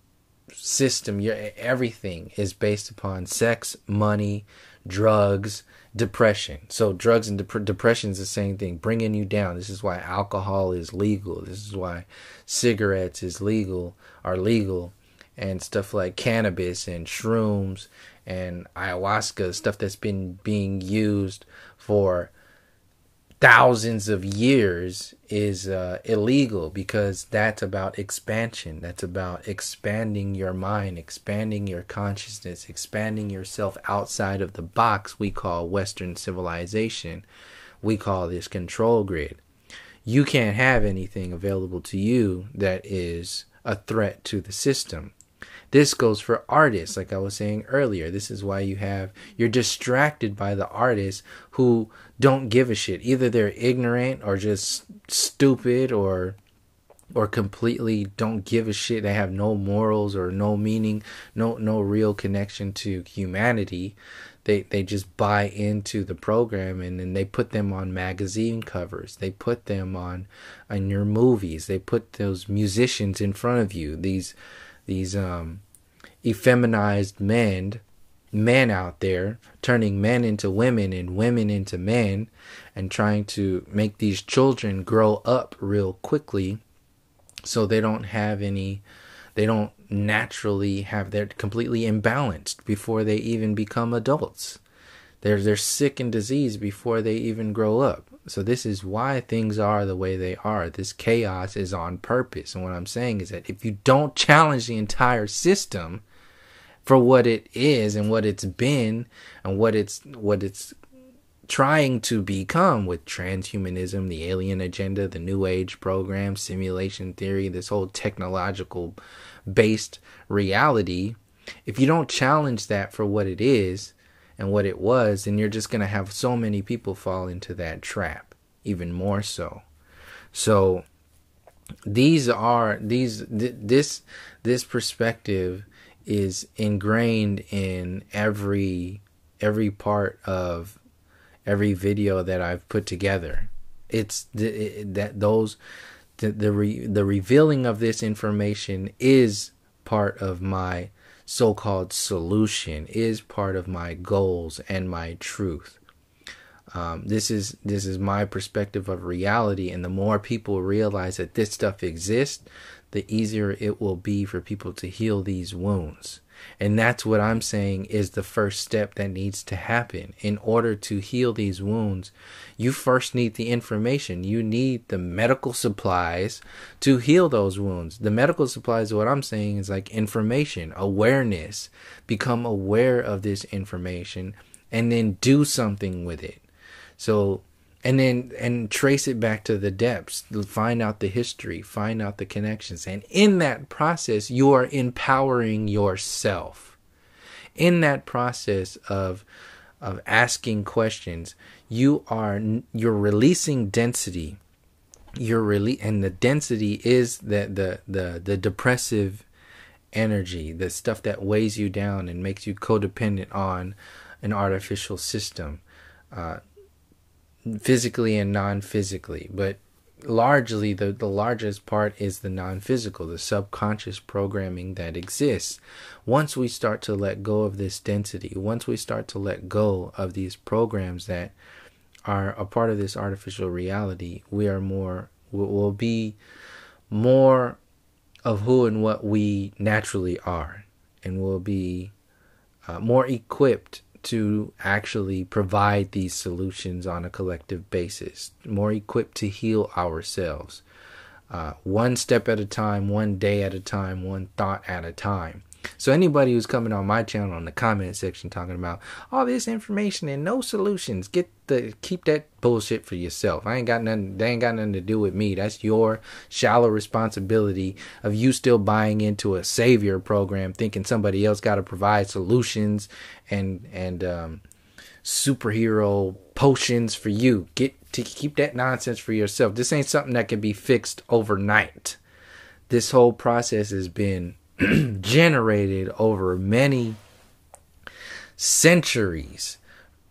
system. Everything is based upon sex, money, drugs, depression. So drugs and depression is the same thing, bringing you down. This is why alcohol is legal. This is why cigarettes are legal, and stuff like cannabis and shrooms and ayahuasca, stuff that's been being used for thousands of years, is illegal, because that's about expansion. That's about expanding your mind, expanding your consciousness, expanding yourself outside of the box we call Western civilization. We call this control grid. You can't have anything available to you that is a threat to the system. This goes for artists, like I was saying earlier. This is why you're distracted by the artists who don't give a shit. Either they're ignorant or just stupid or completely don't give a shit. They have no morals or no meaning, no real connection to humanity. They just buy into the program, and then they put them on magazine covers. They put them on your movies. They put those musicians in front of you. These effeminized men out there, turning men into women and women into men, and trying to make these children grow up real quickly so they don't naturally have, they're completely imbalanced before they even become adults. They're sick and diseased before they even grow up. So this is why things are the way they are. This chaos is on purpose. And what I'm saying is that if you don't challenge the entire system for what it is and what it's been and what it's trying to become, with transhumanism, the alien agenda, the New Age program, simulation theory, this whole technological based reality, if you don't challenge that for what it is and what it was, then you're just going to have so many people fall into that trap, even more so. So this perspective is ingrained in every part of every video that I've put together. It's the revealing of this information is part of my so-called solution, is part of my goals and my truth. This is my perspective of reality, and the more people realize that this stuff exists, the easier it will be for people to heal these wounds. And that's what I'm saying is the first step that needs to happen. In order to heal these wounds, you first need the information. You need the medical supplies to heal those wounds. The medical supplies, what I'm saying is like information, awareness. Become aware of this information and then do something with it. So, and trace it back to the depths, find out the history, find out the connections. And in that process, you are empowering yourself. In that process of asking questions, you're releasing density. And the density is the depressive energy, the stuff that weighs you down and makes you codependent on an artificial system. Physically and non-physically, but largely the largest part is the non-physical, the subconscious programming that exists. Once we start to let go of this density, once we start to let go of these programs that are a part of this artificial reality, will be more of who and what we naturally are, and will be more equipped to actually provide these solutions on a collective basis, more equipped to heal ourselves, one step at a time, one day at a time, one thought at a time. So anybody who's coming on my channel in the comment section talking about all this information and no solutions, keep that bullshit for yourself. They ain't got nothing to do with me. That's your shallow responsibility of you still buying into a savior program, thinking somebody else got to provide solutions and superhero potions for you. Keep that nonsense for yourself. This ain't something that can be fixed overnight. This whole process has been generated over many centuries.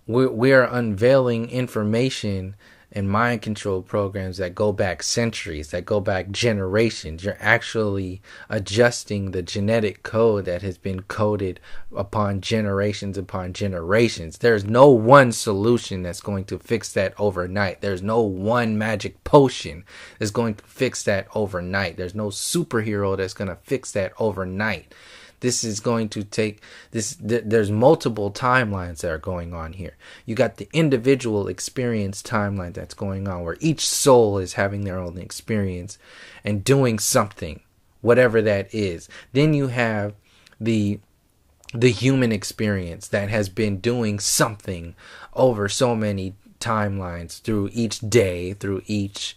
We are unveiling information and mind control programs that go back centuries, that go back generations. You're actually adjusting the genetic code that has been coded upon generations. There's no one solution that's going to fix that overnight. There's no one magic potion that's going to fix that overnight. There's no superhero that's going to fix that overnight. This is going to take this. There's multiple timelines that are going on here. You got the individual experience timeline that's going on, where each soul is having their own experience and doing something, whatever that is. Then you have the human experience that has been doing something over so many timelines, through each day, through each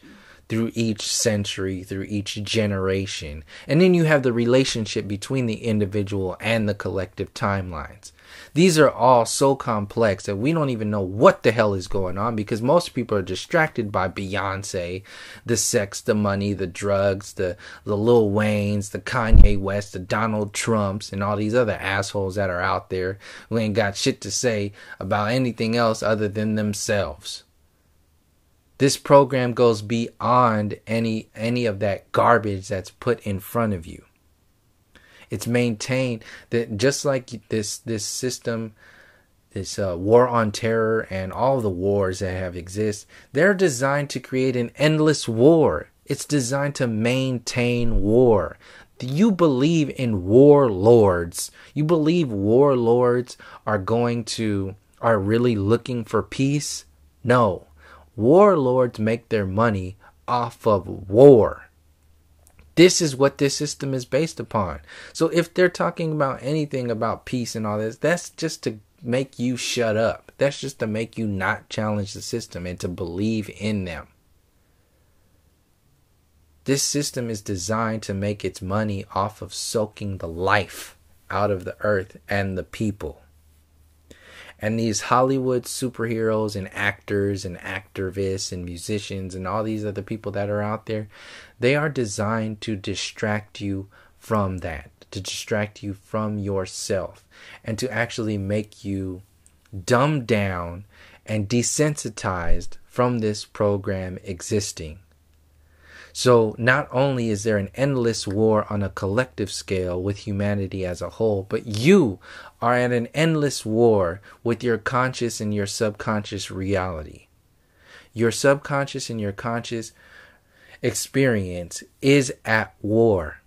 century, through each generation. And then you have the relationship between the individual and the collective timelines. These are all so complex that we don't even know what the hell is going on, because most people are distracted by Beyonce, the sex, the money, the drugs, the Lil Waynes, the Kanye West, the Donald Trumps, and all these other assholes that are out there who ain't got shit to say about anything else other than themselves. This program goes beyond any of that garbage that's put in front of you. It's maintained that, just like this system, this war on terror and all the wars that have exist, they're designed to create an endless war. It's designed to maintain war. Do you believe in warlords? You believe warlords are really looking for peace? No. Warlords make their money off of war. This is what this system is based upon. So if they're talking about anything about peace and all this, that's just to make you shut up. That's just to make you not challenge the system and to believe in them. This system is designed to make its money off of soaking the life out of the earth and the people. And these Hollywood superheroes and actors and activists and musicians and all these other people that are out there, they are designed to distract you from that, to distract you from yourself, and to actually make you dumbed down and desensitized from this program existing. So not only is there an endless war on a collective scale with humanity as a whole, but you are at an endless war with your conscious and your subconscious reality. Your subconscious and your conscious experience is at war,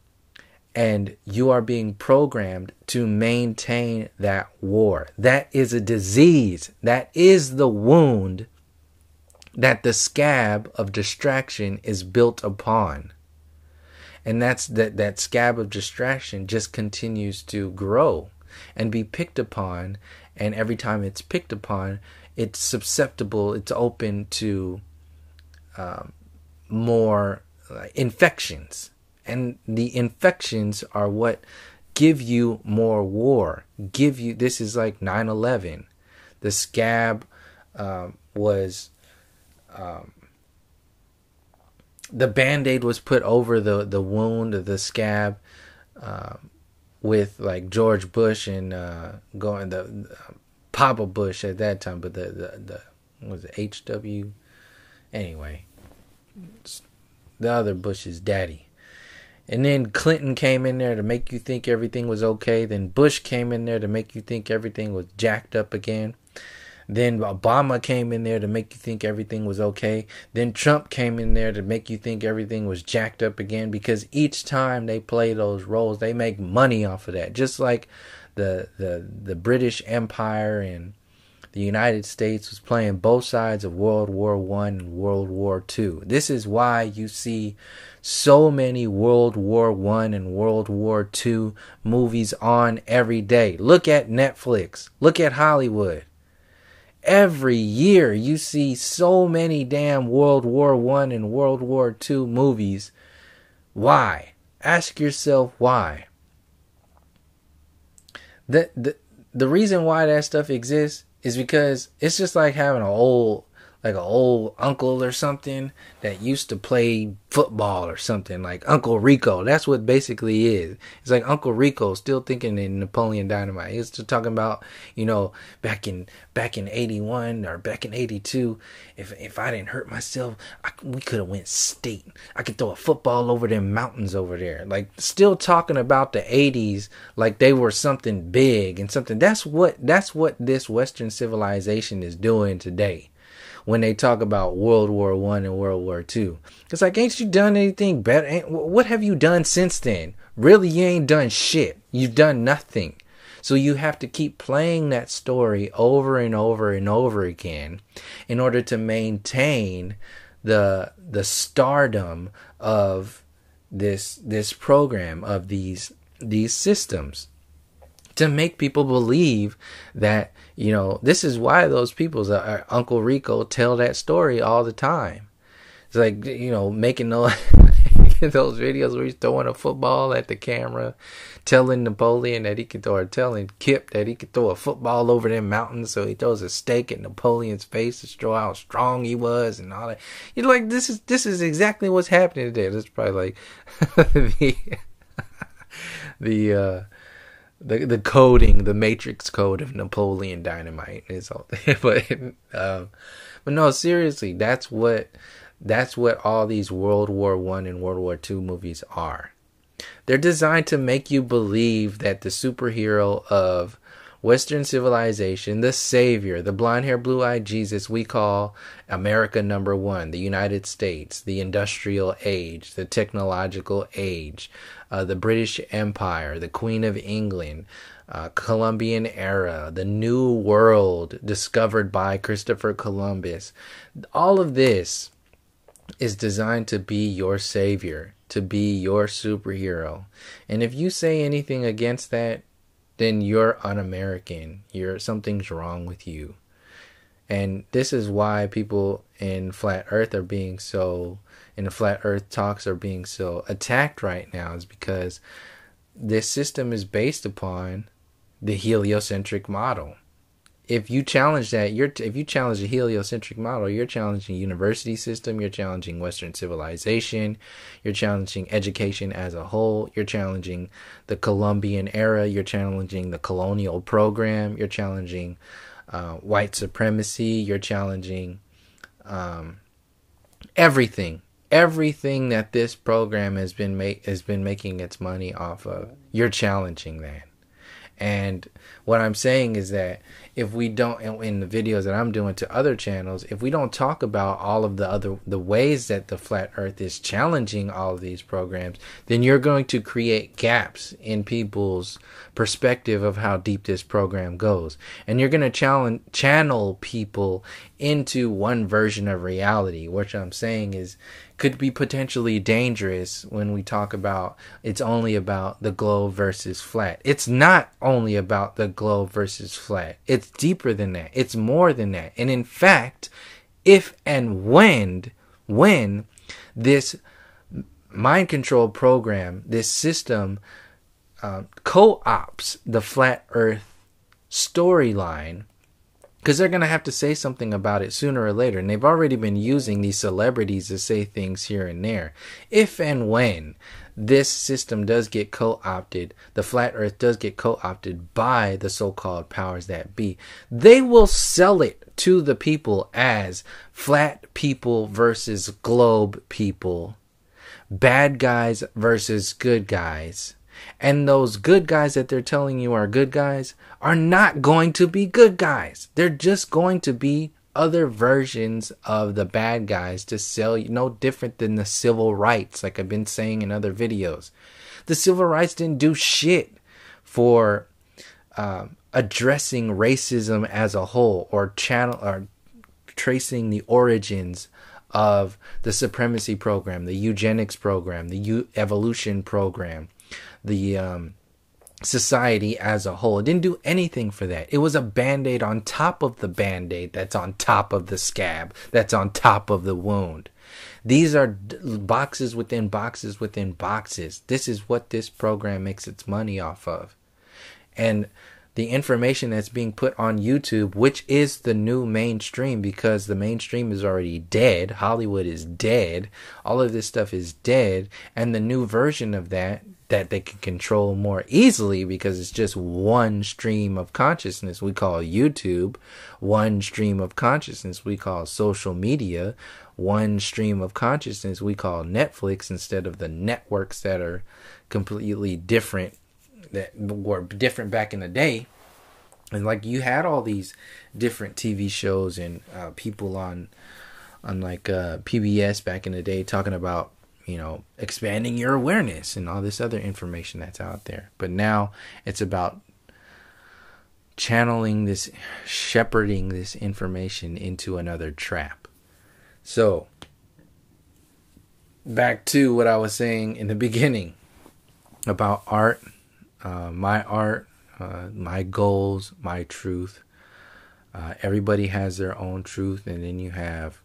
and you are being programmed to maintain that war. That is a disease. That is the wound that the scab of distraction is built upon. And that scab of distraction just continues to grow and be picked upon. And every time it's picked upon, it's susceptible, it's open to more infections. And the infections are what give you more war. This is like 9/11. The scab was... the Band-Aid was put over the wound of the scab with like George Bush and the Papa Bush at that time, but the was it HW? Anyway, Bush's daddy. And then Clinton came in there to make you think everything was okay. Then Bush came in there to make you think everything was jacked up again. Then Obama came in there to make you think everything was okay. Then Trump came in there to make you think everything was jacked up again, because each time they play those roles, they make money off of that. Just like the British Empire and the United States was playing both sides of World War I and World War II. This is why you see so many World War I and World War II movies on every day. Look at Netflix. Look at Hollywood. Every year you see so many damn World War I and World War II movies. Why? Ask yourself why. The reason why that stuff exists is because it's just like having an old uncle or something that used to play football or something, like Uncle Rico. That's what basically is. It's like Uncle Rico still thinking in Napoleon Dynamite. He's still talking about, back in 81 or back in 82, if I didn't hurt myself, we could have went state. I could throw a football over them mountains over there. Like, still talking about the 80s like they were something big and something. That's what this Western civilization is doing today. When they talk about World War I and World War II, it's like, ain't you done anything better? What have you done since then? Really, you ain't done shit. You've done nothing. So you have to keep playing that story over and over and over again in order to maintain the stardom of this program, of these systems, to make people believe that, this is why those people's Uncle Rico tell that story all the time. It's like, making those videos where he's throwing a football at the camera, telling Napoleon that he could throw, or telling Kip that he could throw a football over them mountains. So he throws a stake at Napoleon's face to show how strong he was and all that. You're like, this is exactly what's happening today. This is probably like the coding, the matrix code of Napoleon Dynamite is all. but no, seriously, that's what all these World War I and World War II movies are. They're designed to make you believe that the superhero of Western civilization, the savior, the blonde-haired, blue-eyed Jesus we call America #1, the United States, the industrial age, the technological age, the British Empire, the Queen of England, Columbian era, the New World discovered by Christopher Columbus. All of this is designed to be your savior, to be your superhero. And if you say anything against that, then you're un-American. Something's wrong with you. And this is why people in Flat Earth in the Flat Earth talks are being so attacked right now, is because this system is based upon the heliocentric model. If you challenge that, if you challenge the heliocentric model, you're challenging the university system, you're challenging Western civilization, you're challenging education as a whole, you're challenging the Columbian era, you're challenging the colonial program, you're challenging white supremacy, you're challenging everything that this program has been making its money off of. You're challenging that. And what I'm saying is that if we don't, in the videos that I'm doing to other channels, if we don't talk about all of the ways that the Flat Earth is challenging all of these programs, then you're going to create gaps in people's perspective of how deep this program goes. And you're going to channel people into one version of reality, which I'm saying could be potentially dangerous when we talk about it's only about the globe versus flat. It's not only about the globe versus flat. It's deeper than that. It's more than that. And in fact, if and when this mind control program, this system co-opts the Flat Earth storyline, because they're going to have to say something about it sooner or later. And they've already been using these celebrities to say things here and there. If and when this system does get co-opted, the Flat Earth does get co-opted by the so-called powers that be, they will sell it to the people as flat people versus globe people. bad guys versus good guys. And those good guys that they're telling you are good guys are not going to be good guys. They're just going to be other versions of the bad guys to sell you. No different than the civil rights, like I've been saying in other videos. The civil rights didn't do shit for addressing racism as a whole, or tracing the origins of the supremacy program, the eugenics program, the evolution program, the society as a whole. It didn't do anything for that. It was a band-aid on top of the band-aid that's on top of the scab, that's on top of the wound. These are boxes within boxes within boxes. This is what this program makes its money off of. And the information that's being put on YouTube, which is the new mainstream, because the mainstream is already dead. Hollywood is dead. All of this stuff is dead. And the new version of that they can control more easily, because it's just one stream of consciousness we call YouTube, one stream of consciousness we call social media, one stream of consciousness we call Netflix, instead of the networks that are completely different, that were different back in the day. And like, you had all these different TV shows and people on like PBS back in the day talking about, you know, expanding your awareness and all this other information that's out there. But now it's about channeling this, shepherding this information into another trap. So back to what I was saying in the beginning about art, my goals, my truth. Everybody has their own truth, and then you have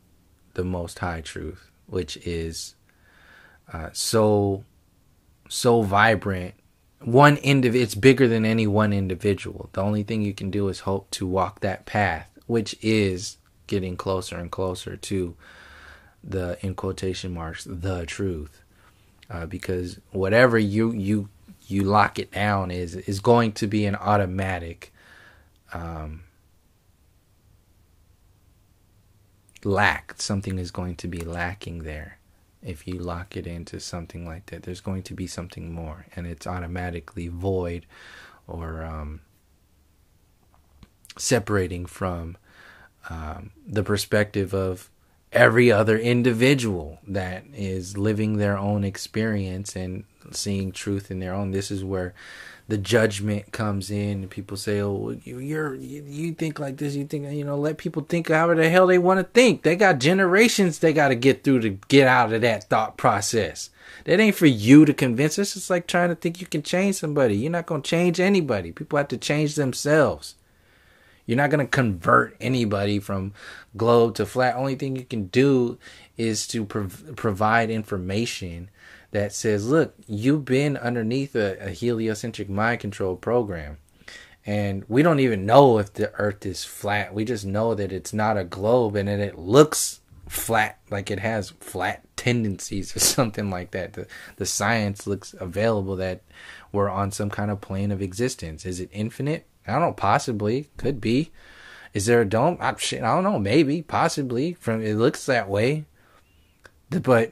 the Most High truth, which is so vibrant. It's bigger than any one individual. The only thing you can do is hope to walk that path, which is getting closer and closer to the, in quotation marks, the truth. Because whatever you lock it down is going to be an automatic lack. Something is going to be lacking there. If you lock it into something like that, there's going to be something more, and it's automatically void, or separating from the perspective of every other individual that is living their own experience and seeing truth in their own. This is where the judgment comes in, and people say, "Oh, you think like this, you think, you know, let people think however the hell they want to think. They got generations they got to get through to get out of that thought process. That ain't for you to convince us. It's like trying to think you can change somebody. You're not going to change anybody. People have to change themselves. You're not going to convert anybody from globe to flat. Only thing you can do is to provide information that says, look, you've been underneath a heliocentric mind control program. And we don't even know if the earth is flat. We just know that it's not a globe, and that it looks flat, like it has flat tendencies or something like that. The science looks available that we're on some kind of plane of existence. Is it infinite? I don't know, possibly. Could be. Is there a dome? I don't know, maybe, possibly. It looks that way. But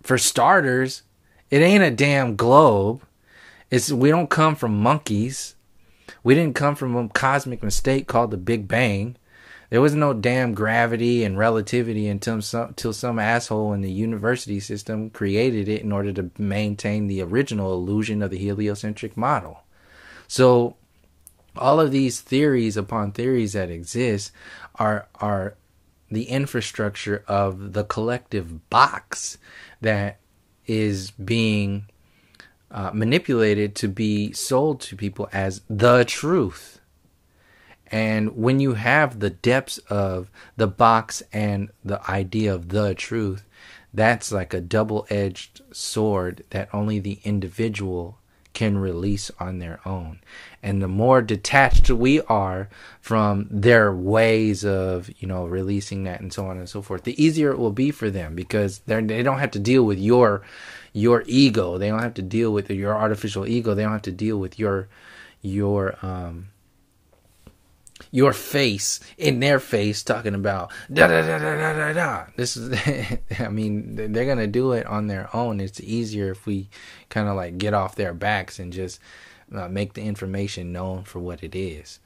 for starters, it ain't a damn globe. We don't come from monkeys. We didn't come from a cosmic mistake called the Big Bang. There was no damn gravity and relativity until some asshole in the university system created it in order to maintain the original illusion of the heliocentric model. So all of these theories upon theories that exist are the infrastructure of the collective box that is being manipulated to be sold to people as the truth. And when you have the depths of the box and the idea of the truth, that's like a double-edged sword that only the individual can release on their own. And the more detached we are from their ways of, you know, releasing that and so on and so forth, the easier it will be for them, because they don't have to deal with your ego. They don't have to deal with your artificial ego. They don't have to deal with your your face in their face talking about da da da da da da da. This is, I mean, they're gonna do it on their own. It's easier if we kind of like get off their backs and just make the information known for what it is.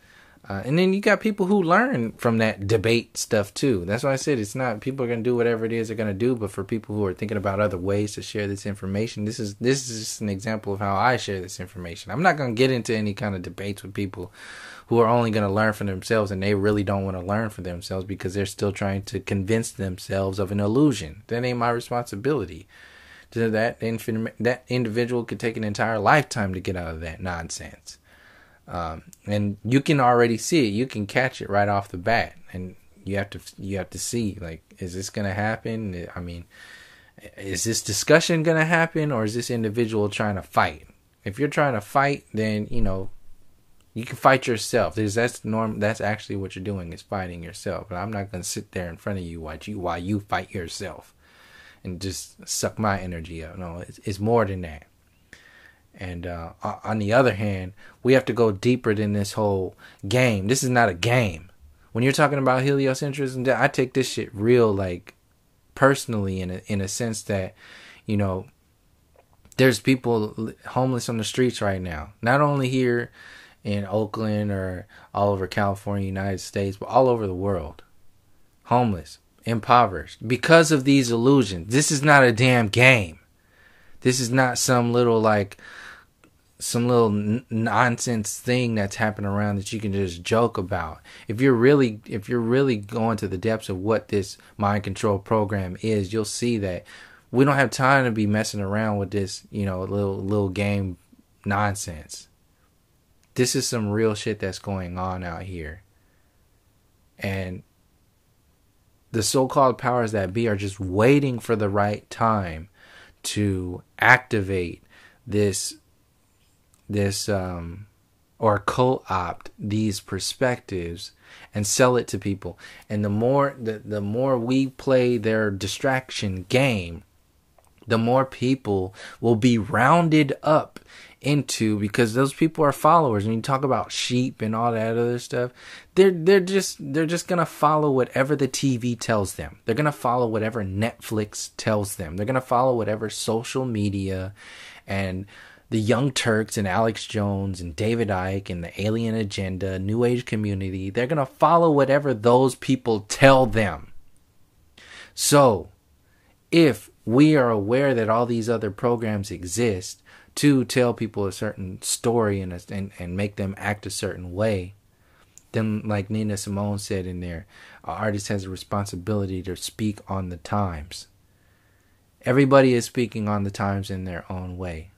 And then you got people who learn from that debate stuff too. That's why I said it's not, people are going to do whatever it is they're going to do, but for people who are thinking about other ways to share this information, this is just an example of how I share this information. I'm not going to get into any kind of debates with people who are only going to learn for themselves, and they really don't want to learn for themselves because they're still trying to convince themselves of an illusion. That ain't my responsibility. That individual could take an entire lifetime to get out of that nonsense. And you can already see it. You can catch it right off the bat, and you have to see, like, is this going to happen? I mean, is this discussion going to happen, or is this individual trying to fight? If you're trying to fight, then, you know, you can fight yourself. That's actually what you're doing, is fighting yourself. But I'm not going to sit there in front of you while you fight yourself and just suck my energy up. No, it's more than that. And on the other hand, we have to go deeper than this whole game. This is not a game. When you're talking about heliocentrism, I take this shit real, like, personally, in a sense that, you know, there's people homeless on the streets right now. Not only here in Oakland or all over California, United States, but all over the world. Homeless, impoverished, because of these illusions. This is not a damn game. This is not some little nonsense thing that's happening around that you can just joke about. If you're really going to the depths of what this mind control program is, you'll see that we don't have time to be messing around with this, you know, little game nonsense. This is some real shit that's going on out here. And the so-called powers that be are just waiting for the right time to activate this or co-opt these perspectives and sell it to people. And the more we play their distraction game, the more people will be rounded up into, because those people are followers. When you talk about sheep and all that other stuff, they're just gonna follow whatever the TV tells them. They're gonna follow whatever Netflix tells them. They're gonna follow whatever social media and the Young Turks and Alex Jones and David Icke and the Alien Agenda, New Age community. They're gonna follow whatever those people tell them. So, if we are aware that all these other programs exist to tell people a certain story and make them act a certain way, then, like Nina Simone said in there, an artist has a responsibility to speak on the times. Everybody is speaking on the times in their own way.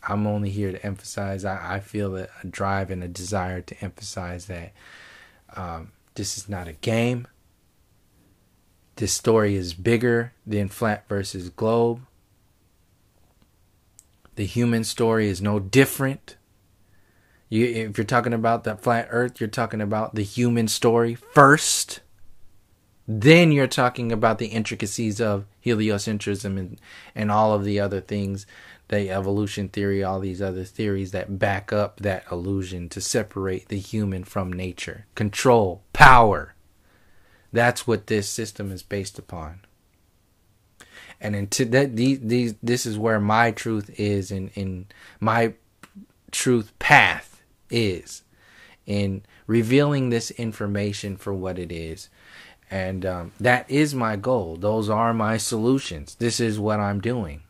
I'm only here to emphasize, I feel a drive and a desire to emphasize that this is not a game. This story is bigger than flat versus globe. The human story is no different. If you're talking about the flat earth, you're talking about the human story first. Then you're talking about the intricacies of heliocentrism and all of the other things, the evolution theory, all these other theories that back up that illusion to separate the human from nature. Control, power. That's what this system is based upon. And into that, this is where my truth is, in my truth path is, in revealing this information for what it is. And that is my goal. Those are my solutions. This is what I'm doing.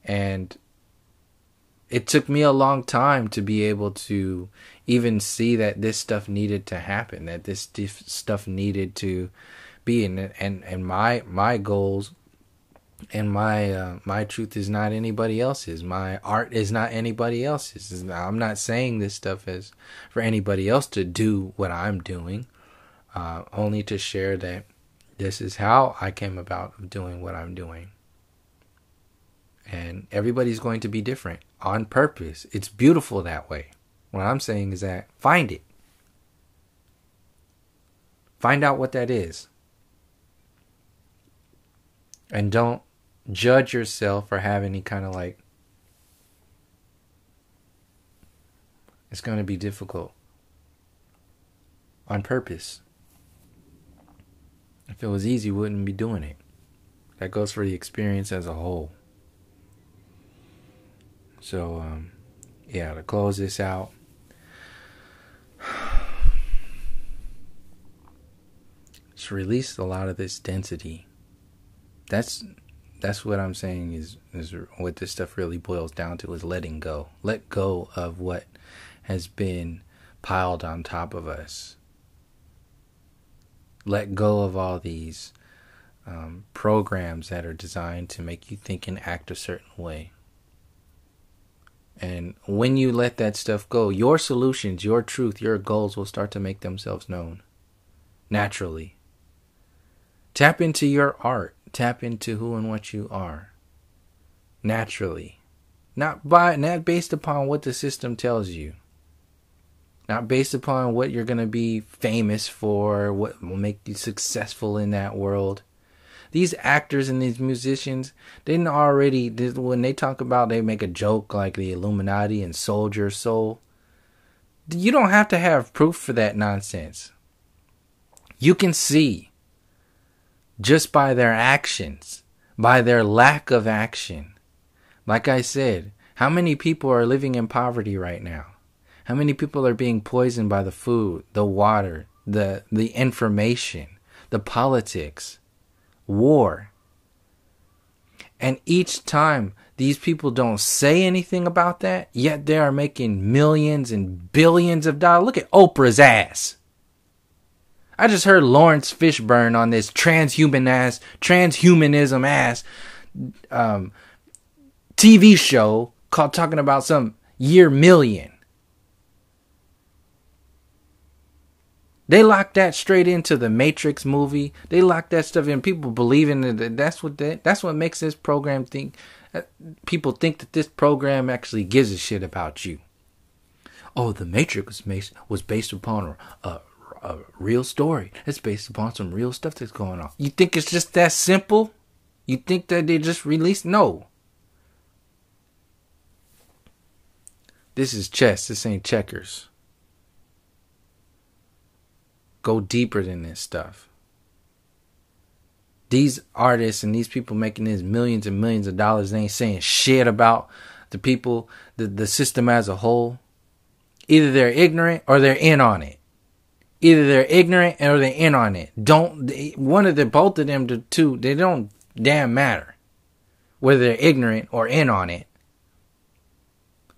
And it took me a long time to be able to even see that this stuff needed to happen, that this stuff needed to be. And my goals and my truth is not anybody else's. My art is not anybody else's. I'm not saying this stuff as for anybody else to do what I'm doing. Only to share that this is how I came about doing what I'm doing. And everybody's going to be different on purpose. It's beautiful that way. What I'm saying is that find it. Find out what that is. And don't judge yourself or have any kind of like, it's going to be difficult. on purpose. If it was easy, we wouldn't be doing it. That goes for the experience as a whole. So, to close this out, just release a lot of this density. That's what I'm saying is what this stuff really boils down to, is letting go. Let go of what has been piled on top of us. Let go of all these programs that are designed to make you think and act a certain way. And when you let that stuff go, your solutions, your truth, your goals will start to make themselves known naturally. Tap into your art. Tap into who and what you are naturally. Not based upon what the system tells you. Not based upon what you're going to be famous for, what will make you successful in that world. These actors and these musicians, when they talk about, they make a joke like the Illuminati and sold your soul. You don't have to have proof for that nonsense. You can see just by their actions, by their lack of action. Like I said, how many people are living in poverty right now? How many people are being poisoned by the food, the water, the information, the politics, war? And each time these people don't say anything about that, yet they are making millions and billions of dollars. Look at Oprah's ass. I just heard Lawrence Fishburne on this transhumanism ass TV show talking about some year million. They locked that straight into the Matrix movie. They locked that stuff in. People believe in it. That's what makes this program think. People think that this program actually gives a shit about you. Oh, the Matrix was based upon a real story. It's based upon some real stuff that's going on. You think it's just that simple? You think that they just released? No. This is chess. This ain't checkers. Go deeper than this stuff. These artists and these people making these millions and millions of dollars, they ain't saying shit about the people, the system as a whole. Either they're ignorant or they're in on it. Either they're ignorant or they're in on it. Both of them, the two, they don't damn matter whether they're ignorant or in on it.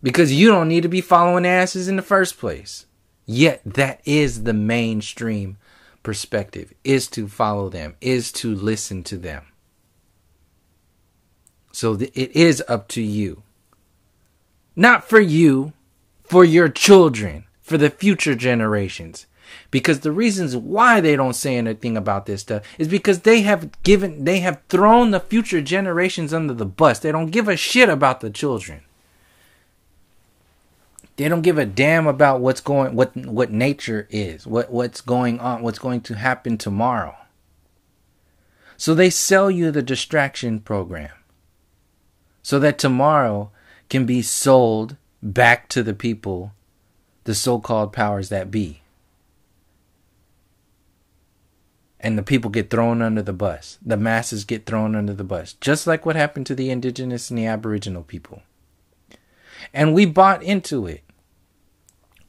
Because you don't need to be following asses in the first place. Yet that is the mainstream perspective, is to follow them, is to listen to them. So it is up to you. Not for you, for your children, for the future generations. Because the reasons why they don't say anything about this stuff is because they have thrown the future generations under the bus. They don't give a shit about the children. They don't give a damn about what nature is, what's going on, what's going to happen tomorrow. So they sell you the distraction program so that tomorrow can be sold back to the people, the so-called powers that be. And the people get thrown under the bus. The masses get thrown under the bus. Just like what happened to the indigenous and the aboriginal people. And we bought into it.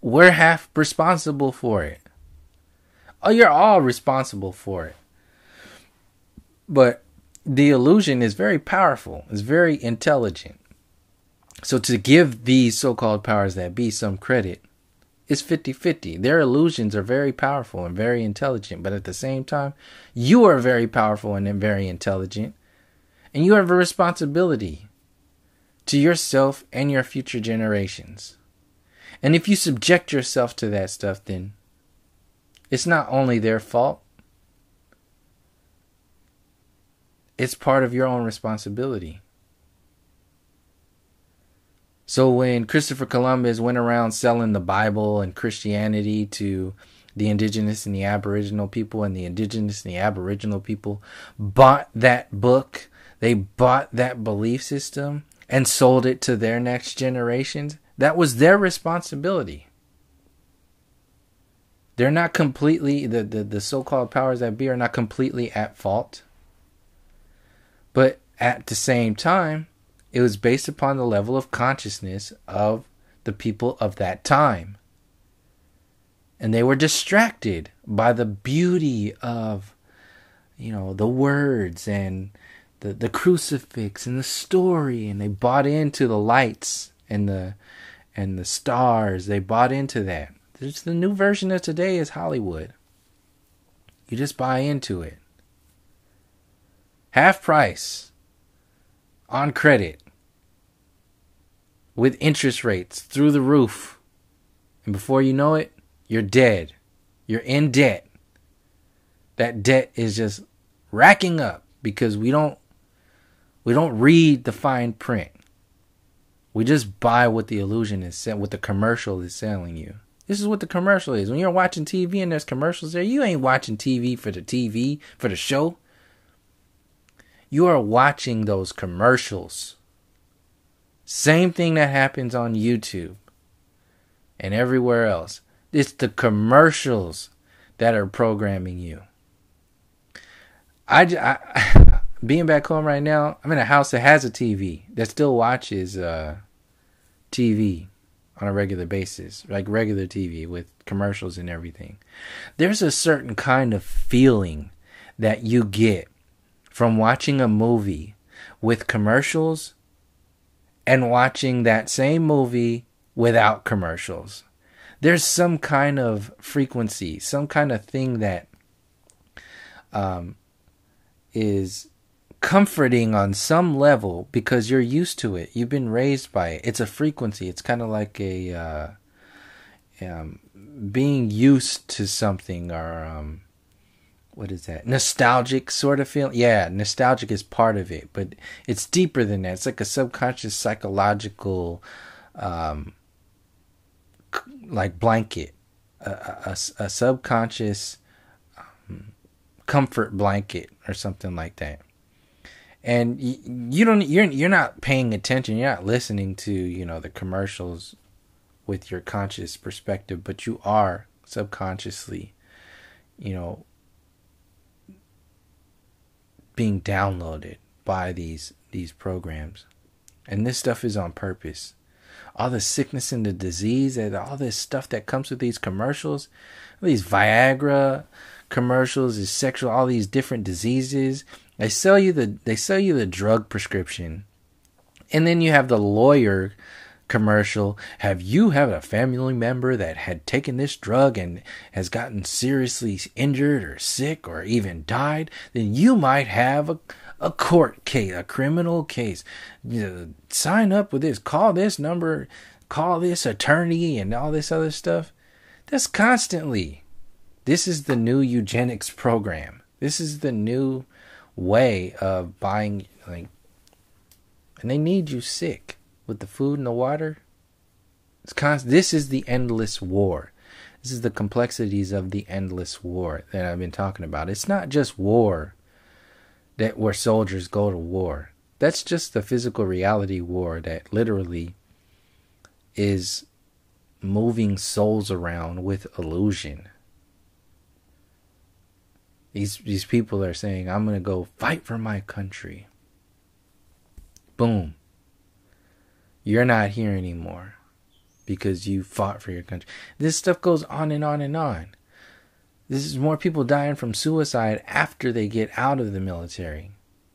We're half responsible for it. Oh, you're all responsible for it. But the illusion is very powerful. It's very intelligent. So to give these so-called powers that be some credit is 50-50. Their illusions are very powerful and very intelligent. But at the same time, you are very powerful and very intelligent. And you have a responsibility to yourself and your future generations. And if you subject yourself to that stuff, then it's not only their fault. It's part of your own responsibility. So when Christopher Columbus went around selling the Bible and Christianity to the indigenous and the aboriginal people, and the indigenous and the aboriginal people bought that book, they bought that belief system and sold it to their next generations, that was their responsibility. They're not completely, the so-called powers that be are not completely at fault. But at the same time, it was based upon the level of consciousness of the people of that time. And they were distracted by the beauty of, the words and the crucifix and the story. And they bought into the lights and the stars. They bought into that. It's the new version of today is Hollywood. You just buy into it. Half price. On credit. With interest rates through the roof. And before you know it, you're dead. You're in debt. That debt is just racking up because we don't read the fine print. We just buy what the illusion is, what the commercial is selling you. This is what the commercial is. When you're watching TV and there's commercials there, you ain't watching TV, for the show. You are watching those commercials. Same thing that happens on YouTube and everywhere else. It's the commercials that are programming you. I being back home right now, I'm in a house that has a TV that still watches TV on a regular basis, like regular TV with commercials and everything. There's a certain kind of feeling that you get from watching a movie with commercials and watching that same movie without commercials. There's some kind of frequency, some kind of thing that is comforting on some level because you're used to it. You've been raised by it. It's a frequency. It's kind of like a being used to something, or what is that? Nostalgic sort of feeling. Yeah, nostalgic is part of it, but it's deeper than that. It's like a subconscious psychological like blanket, a subconscious comfort blanket or something like that. And you're not paying attention. You're not listening to, the commercials with your conscious perspective, but you are subconsciously, being downloaded by these programs. And this stuff is on purpose. All the sickness and the disease and all this stuff that comes with these commercials, these Viagra commercials, these sexual, all these different diseases. They sell you the drug prescription, and then you have the lawyer commercial. Have you had a family member that had taken this drug and has gotten seriously injured or sick or even died? Then you might have a court case, a criminal case. Sign up with this. Call this number. Call this attorney and all this other stuff. That's constantly. This is the new eugenics program. This is the new way of buying, and they need you sick with the food and the water. This is the endless war. This is the complexities of the endless war that I've been talking about. It's not just war where soldiers go to war. That's just the physical reality war that literally is moving souls around with illusion. These people are saying, I'm going to go fight for my country. Boom. You're not here anymore because you fought for your country. This stuff goes on and on and on. This is more people dying from suicide after they get out of the military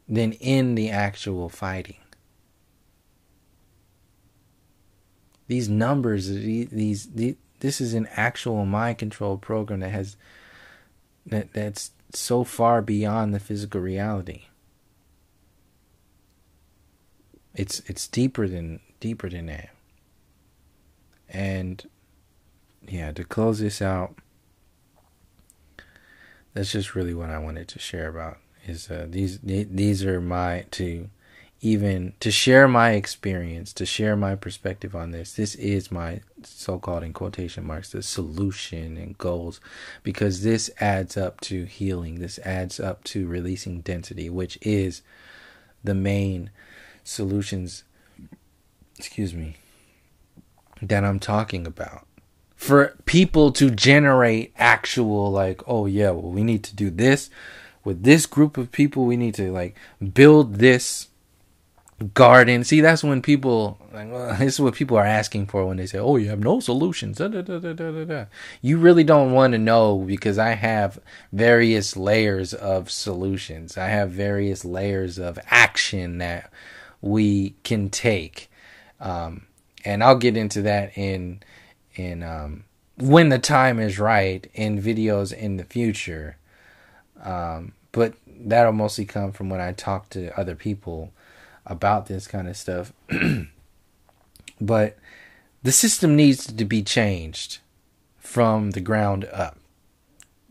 than in the actual fighting. These numbers, this is an actual mind control program that's so far beyond the physical reality. It's deeper than that. And yeah, to close this out, that's just really what I wanted to share about. Is these are to share my experience, to share my perspective on this. This is my so-called, in quotation marks, the solution and goals, because this adds up to healing. This adds up to releasing density, which is the main solutions, that I'm talking about. for people to generate actual, like, oh yeah, well, we need to do this with this group of people. We need to like build this garden. See, that's when people like, well, this is what people are asking for when they say, oh, you have no solutions. Da, da, da, da, da, da. You really don't want to know, because I have various layers of solutions. I have various layers of action that we can take, and I'll get into that in when the time is right, in videos in the future, but that'll mostly come from when I talk to other people about this kind of stuff. But the system needs to be changed from the ground up,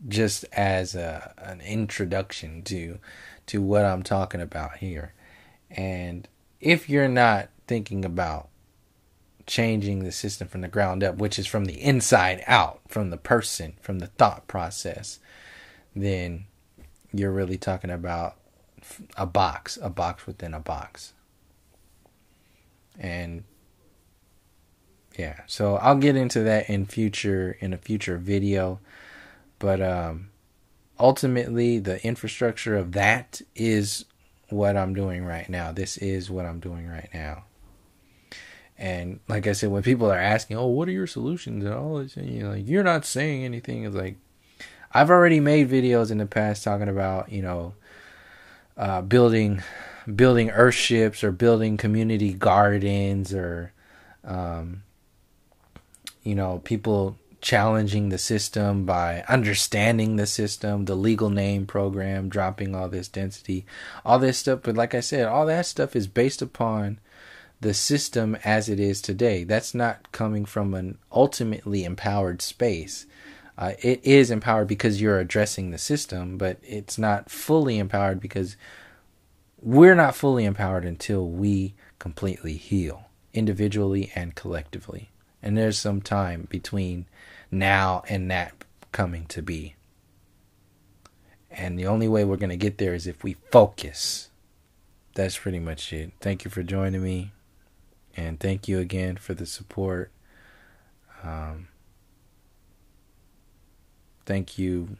just as an introduction to what I'm talking about here. And if you're not thinking about changing the system from the ground up, which is from the inside out, from the person, from the thought process, then you're really talking about a box within a box. And yeah, so I'll get into that in a future video, but ultimately the infrastructure of that is what I'm doing right now. This is what I'm doing right now. And like I said, when people are asking, oh, what are your solutions and all this, and you're not saying anything, it's like, I've already made videos in the past talking about, building earthships, or building community gardens, or people challenging the system by understanding the system, the legal name program, dropping all this density, all this stuff. But like I said, all that stuff is based upon the system as it is today. That's not coming from an ultimately empowered space. It is empowered because you're addressing the system, but it's not fully empowered because we're not fully empowered until we completely heal, individually and collectively. And there's some time between now and that coming to be. And the only way we're going to get there is if we focus. That's pretty much it. Thank you for joining me. And thank you again for the support. Thank you.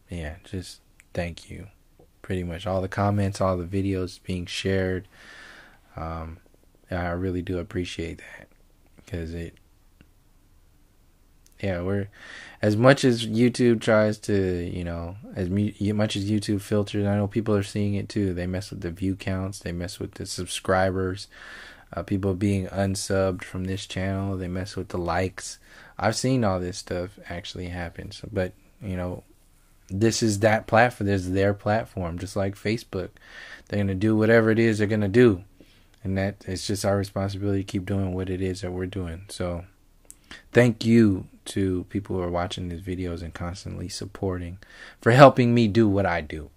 Yeah, just thank you. Pretty much all the comments, all the videos being shared. I really do appreciate that, because we're, as much as YouTube tries to, as much as YouTube filters, I know people are seeing it too. They mess with the view counts, they mess with the subscribers, people being unsubbed from this channel, they mess with the likes. I've seen all this stuff actually happen. So, but this is that platform. This is their platform, just like Facebook. They're gonna do whatever it is they're gonna do, and that it's just our responsibility to keep doing what it is that we're doing. So, thank you to people who are watching these videos and constantly supporting, for helping me do what I do.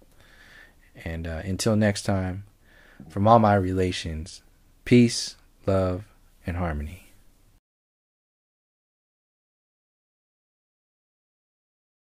And until next time, from all my relations, peace, love, and harmony.